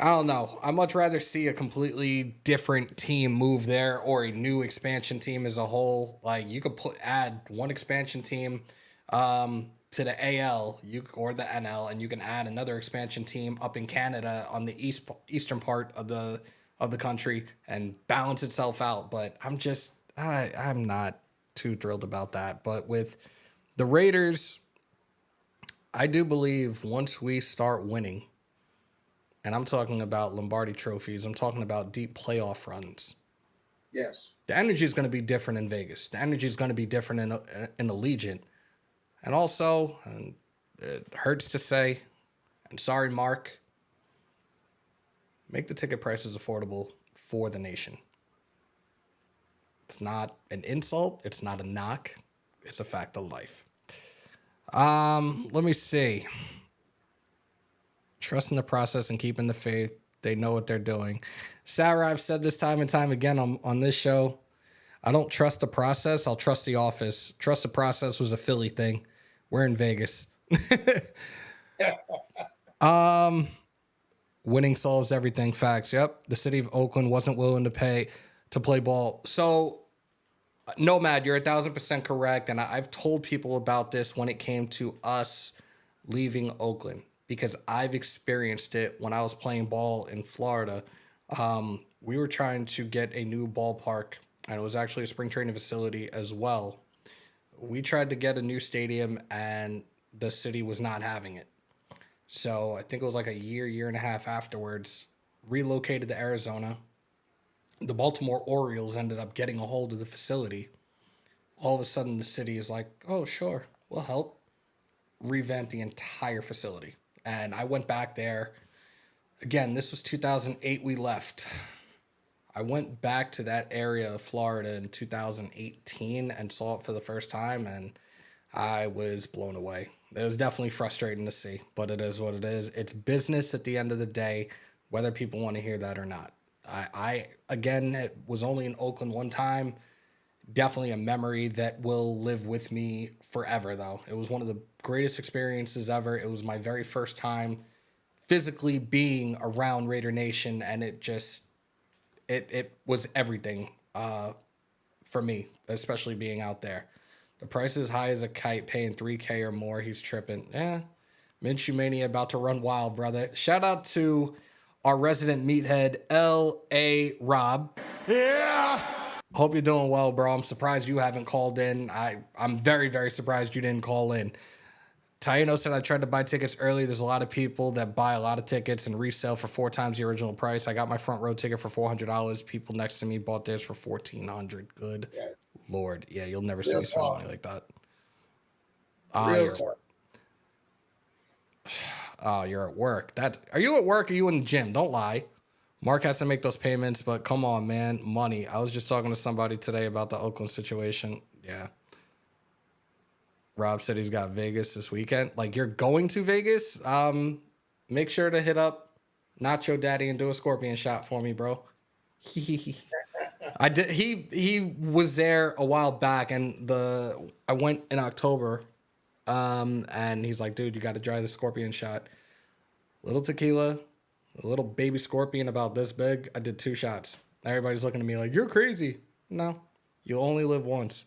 don't know. I'd much rather see a completely different team move there, or a new expansion team as a whole. Like, you could add one expansion team to the AL or the NL, and you can add another expansion team up in Canada on the eastern part of the country and balance itself out. But I'm not too thrilled about that. But with the Raiders, I do believe once we start winning, and I'm talking about Lombardi trophies, I'm talking about deep playoff runs. Yes. The energy is going to be different in Vegas. The energy is going to be different in Allegiant. And also, and it hurts to say, and sorry, Mark, make the ticket prices affordable for the nation. It's not an insult. It's not a knock. It's a fact of life. Let me see. Trusting the process and keeping the faith. They know what they're doing. Sarah, I've said this time and time again on this show. I don't trust the process. I'll trust the office. Trust the process was a Philly thing. We're in Vegas. Winning solves everything. Facts. Yep. The city of Oakland wasn't willing to pay to play ball. So, Nomad, you're 1,000% correct. And I've told people about this when it came to us leaving Oakland, because I've experienced it when I was playing ball in Florida. We were trying to get a new ballpark, and it was actually a spring training facility as well. We tried to get a new stadium, and the city was not having it. So I think it was like a year and a half afterwards, relocated to Arizona. The Baltimore Orioles ended up getting a hold of the facility. All of a sudden, the city is like, oh, sure, we'll help revamp the entire facility. And I went back there. Again, this was 2008 we left. I went back to that area of Florida in 2018 and saw it for the first time, and I was blown away. It was definitely frustrating to see, but it is what it is. It's business at the end of the day, whether people want to hear that or not. I again, it was only in Oakland one time. Definitely a memory that will live with me forever, though. It was one of the greatest experiences ever. It was my very first time physically being around Raider Nation, and it was everything for me, especially being out there. The price is high as a kite, paying $3K or more. He's tripping. Yeah, Minshew Mania about to run wild, brother. Shout out to our resident meathead, L.A. Rob. Yeah. Hope you're doing well, bro. I'm surprised you haven't called in. I'm very, very surprised you didn't call in. Taino said I tried to buy tickets early. There's a lot of people that buy a lot of tickets and resell for 4 times the original price. I got my front row ticket for $400. People next to me bought theirs for $1,400. Good Lord. Yeah, you'll never see me spend money like that. Real talk. Oh, you're at work. Are you at work or are you in the gym? Don't lie. Mark has to make those payments, but come on, man. Money. I was just talking to somebody today about the Oakland situation. Yeah. Rob said he's got Vegas this weekend. Like, you're going to Vegas? Make sure to hit up Nacho Daddy and do a scorpion shot for me, bro. I did. He was there a while back, and I went in October, and he's like, dude, you got to try the scorpion shot. Little tequila, a little baby scorpion about this big. I did 2 shots. Everybody's looking at me like, you're crazy. No, you'll only live once.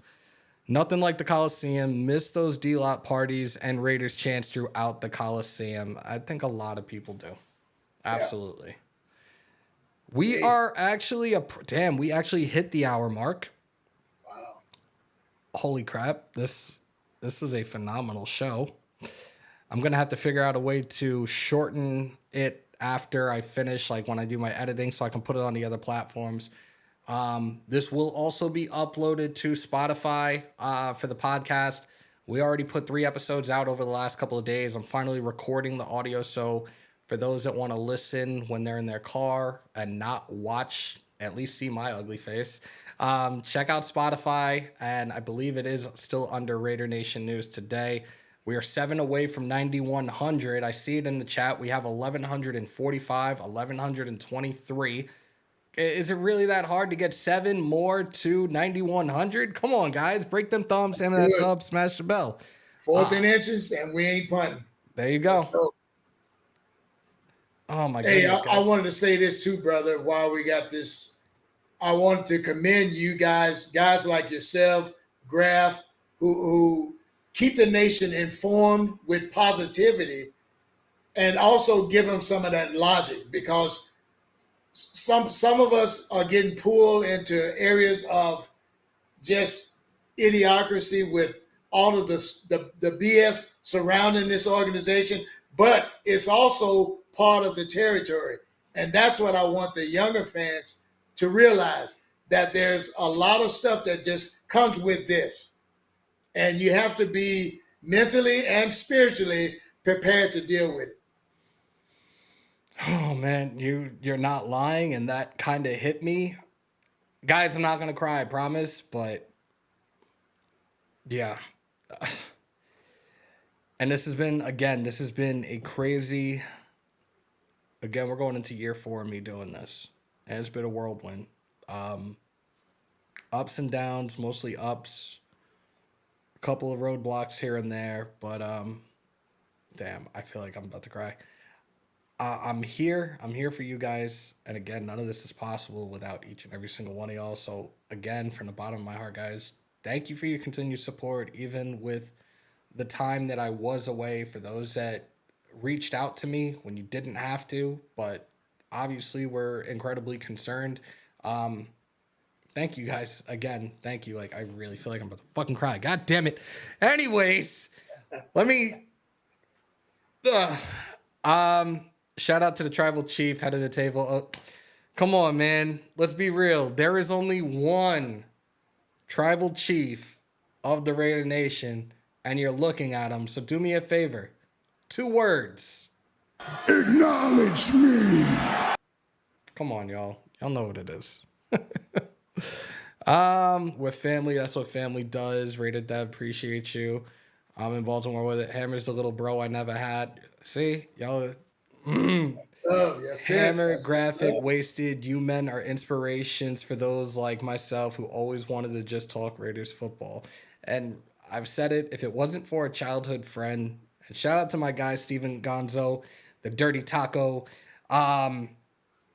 Nothing like the Coliseum. Miss those D-Lot parties and Raiders chants throughout the Coliseum. I think a lot of people do. Absolutely. Yeah. We are actually we actually hit the hour mark. Wow. Holy crap. This was a phenomenal show. I'm going to have to figure out a way to shorten it after I finish, like when I do my editing, so I can put it on the other platforms. This will also be uploaded to Spotify for the podcast. We already put 3 episodes out over the last couple of days. I'm finally recording the audio, so for those that want to listen when they're in their car and not watch, at least see my ugly face, check out Spotify, and I believe it is still under Raider Nation News today. We are 7 away from 9,100. I see it in the chat. We have 1,145, 1,123. Is it really that hard to get 7 more to 9,100? Come on, guys. Break them thumbs, hammer that sub, smash the bell. 4th and inches, and we ain't punting. There you go. Oh, my goodness, I wanted to say this too, brother, while we got this. I wanted to commend you guys like yourself, Graf, who keep the nation informed with positivity and also give them some of that logic, because some of us are getting pulled into areas of just idiocracy with all of the BS surrounding this organization, but it's also part of the territory. And that's what I want the younger fans to realize, that there's a lot of stuff that just comes with this. And you have to be mentally and spiritually prepared to deal with it. Oh, man, you're not lying, and that kind of hit me. Guys, I'm not going to cry, I promise, but yeah. And this has been a crazy... Again, we're going into year 4 of me doing this, and it's been a whirlwind. Ups and downs, mostly ups. A couple of roadblocks here and there, but damn, I feel like I'm about to cry. I'm here for you guys, and again, none of this is possible without each and every single one of y'all. So again, from the bottom of my heart, guys, thank you for your continued support, even with the time that I was away. For those that reached out to me when you didn't have to, but obviously we're incredibly concerned. Thank you guys again. Thank you. Like, I really feel like I'm about to fucking cry. God damn it. Anyways, let me shout out to the tribal chief, head of the table. Oh, come on, man. Let's be real. There is only one tribal chief of the Raider Nation, and you're looking at him. So do me a favor. 2 words. Acknowledge me. Come on, y'all. Y'all know what it is. With family, that's what family does. Rated Dev, appreciate you. I'm in Baltimore with it. Hammer's the little bro I never had. See, y'all. Yes, Hammer, Graphic, Wasted. You men are inspirations for those like myself who always wanted to just talk Raiders football. And I've said it, if it wasn't for a childhood friend, and shout out to my guy, Steven Gonzo, the Dirty Taco, and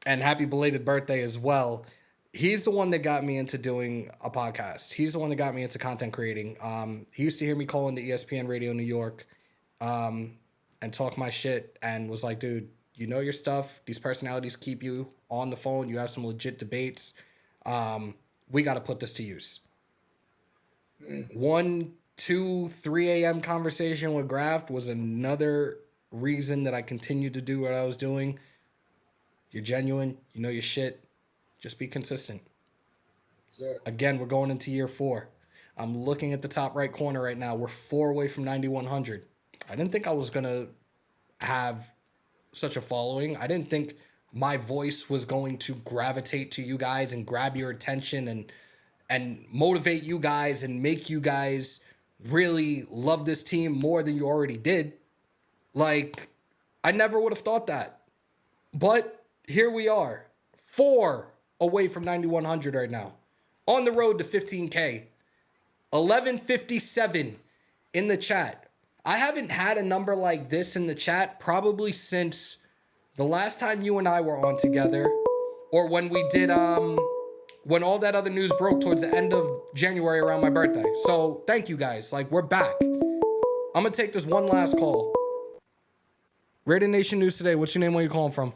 happy belated birthday as well. He's the one that got me into doing a podcast. He's the one that got me into content creating. He used to hear me call into ESPN Radio New York and talk my shit, and was like, dude, you know your stuff. These personalities keep you on the phone. You have some legit debates. We got to put this to use. 1, 2, 3 a.m. conversation with Graft was another reason that I continued to do what I was doing. You're genuine. You know your shit. Just be consistent. Sir. Again, we're going into year 4. I'm looking at the top right corner right now. We're 4 away from 9,100. I didn't think I was going to have such a following. I didn't think my voice was going to gravitate to you guys and grab your attention and motivate you guys and make you guys really love this team more than you already did. Like, I never would have thought that. But here we are, 4 away from 9,100 right now. On the road to 15K. 1157 in the chat. I haven't had a number like this in the chat probably since the last time you and I were on together, or when we did, when all that other news broke towards the end of January around my birthday. So thank you guys. Like, we're back. I'm going to take this one last call. Raider Nation News Today. What's your name? Where you calling from?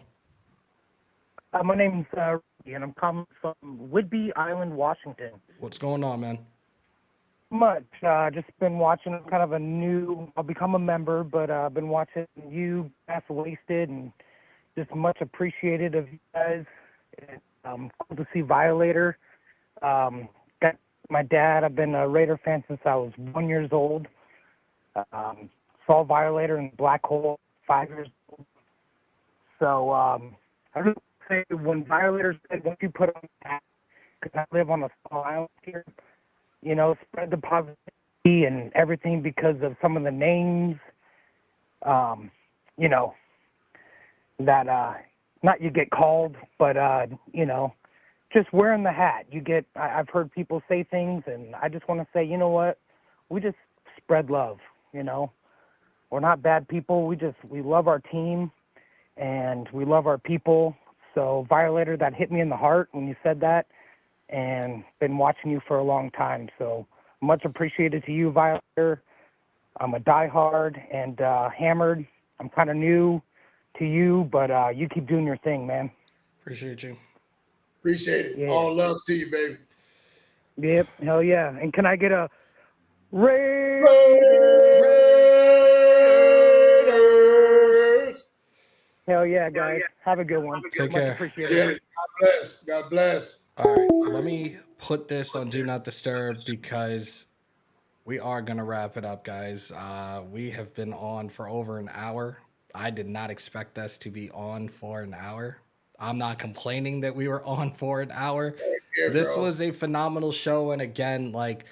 My name's Rudy, and I'm calling from Whidbey Island, Washington. What's going on, man? Much. Just been watching kind of a new, I'll become a member, but I've been watching you, Pass Wasted, and just much appreciated of you guys. It's cool to see Violator. Got my dad, I've been a Raider fan since I was 1 year old. Saw Violator in Black Hole 5 years old. So I would say when Violator said, once you put on the hat, because I live on a small island here, you know, spread the positivity and everything because of some of the names, you know, that not you get called, but, you know, just wearing the hat. You get, I've heard people say things, and I just want to say, you know what, we just spread love, you know. We're not bad people. We love our team, and we love our people. So Violator, that hit me in the heart when you said that, and been watching you for a long time. So much appreciated to you, Violator. I'm a diehard and Hammered. I'm kind of new to you, but you keep doing your thing, man. Appreciate you. Appreciate it. Yeah. All love to you, baby. Yep, hell yeah. And can I get a Raiders? Hell yeah, guys. Have a good one. Take Much care. appreciated. Get it. God bless. God bless. All right, let me put this on Do Not Disturb because we are going to wrap it up, guys. We have been on for over an hour. I did not expect us to be on for an hour. I'm not complaining that we were on for an hour. Here, This bro. was a phenomenal show. And again, like,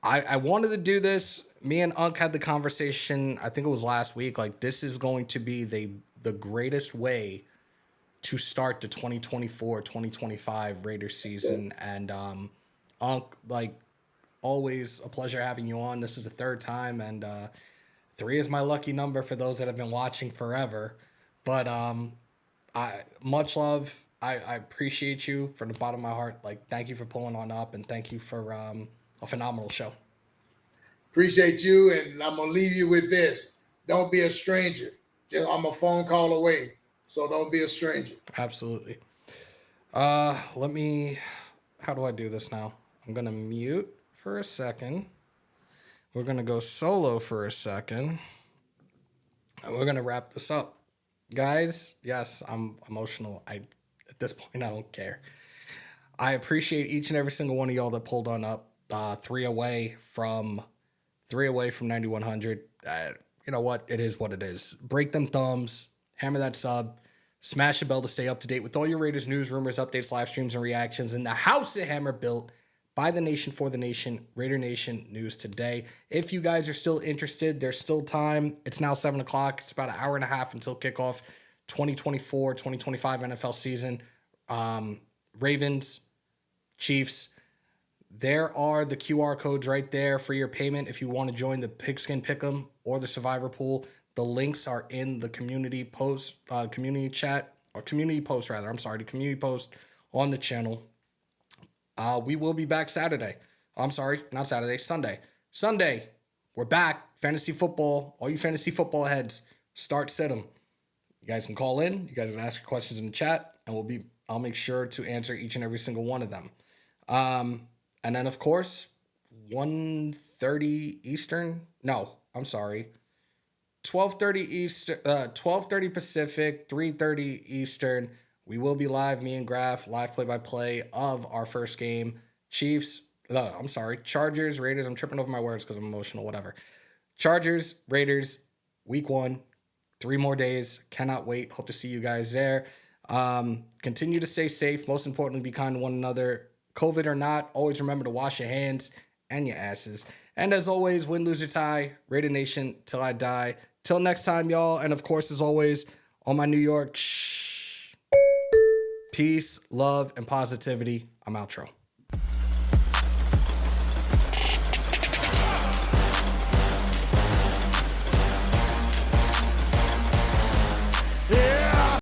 I wanted to do this. Me and Unc had the conversation, I think it was last week. Like, this is going to be the greatest way to start the 2024-2025 Raiders season. And Unc, like, always a pleasure having you on. This is the third time, and 3 is my lucky number for those that have been watching forever. But much love. I appreciate you from the bottom of my heart. Like, thank you for pulling on up, and thank you for a phenomenal show. Appreciate you, and I'm gonna leave you with this. Don't be a stranger. I'm a phone call away, so don't be a stranger. Absolutely. How do I do this now? I'm gonna mute for a second. We're gonna go solo for a second, and we're gonna wrap this up, guys. Yes, I'm emotional. At this point, I don't care. I appreciate each and every single one of y'all that pulled on up. 3 away from 9100. You know what? It is what it is. Break them thumbs, hammer that sub, smash the bell to stay up to date with all your Raiders news, rumors, updates, live streams, and reactions in the house of Hammer built by the nation for the nation, Raider Nation News Today. If you guys are still interested, there's still time. It's now 7 o'clock. It's about an hour and a half until kickoff 2024-2025 NFL season. Ravens, Chiefs. There are the QR codes right there for your payment if you want to join the Pigskin Pick'em or the Survivor Pool. The links are in the community post, community chat, or community post rather. I'm sorry, the community post on the channel. We will be back Saturday. I'm sorry, not Saturday, Sunday. Sunday, we're back. Fantasy football. All you fantasy football heads, start sit 'em. You guys can call in. You guys can ask your questions in the chat, and I'll make sure to answer each and every single one of them. And then, of course, 1:30 Eastern. No, I'm sorry. 12:30 Eastern, 12:30 Pacific, 3:30 Eastern. We will be live, me and Graf, live play-by-play of our first game. Chargers, Raiders. I'm tripping over my words because I'm emotional, whatever. Chargers, Raiders, week 1. 3 more days. Cannot wait. Hope to see you guys there. Continue to stay safe. Most importantly, be kind to one another. COVID or not, always remember to wash your hands and your asses. And as always, win, lose, or tie, Raider Nation till I die. Till next time, y'all. And of course, as always, on my New York, peace, love, and positivity. I'm outro.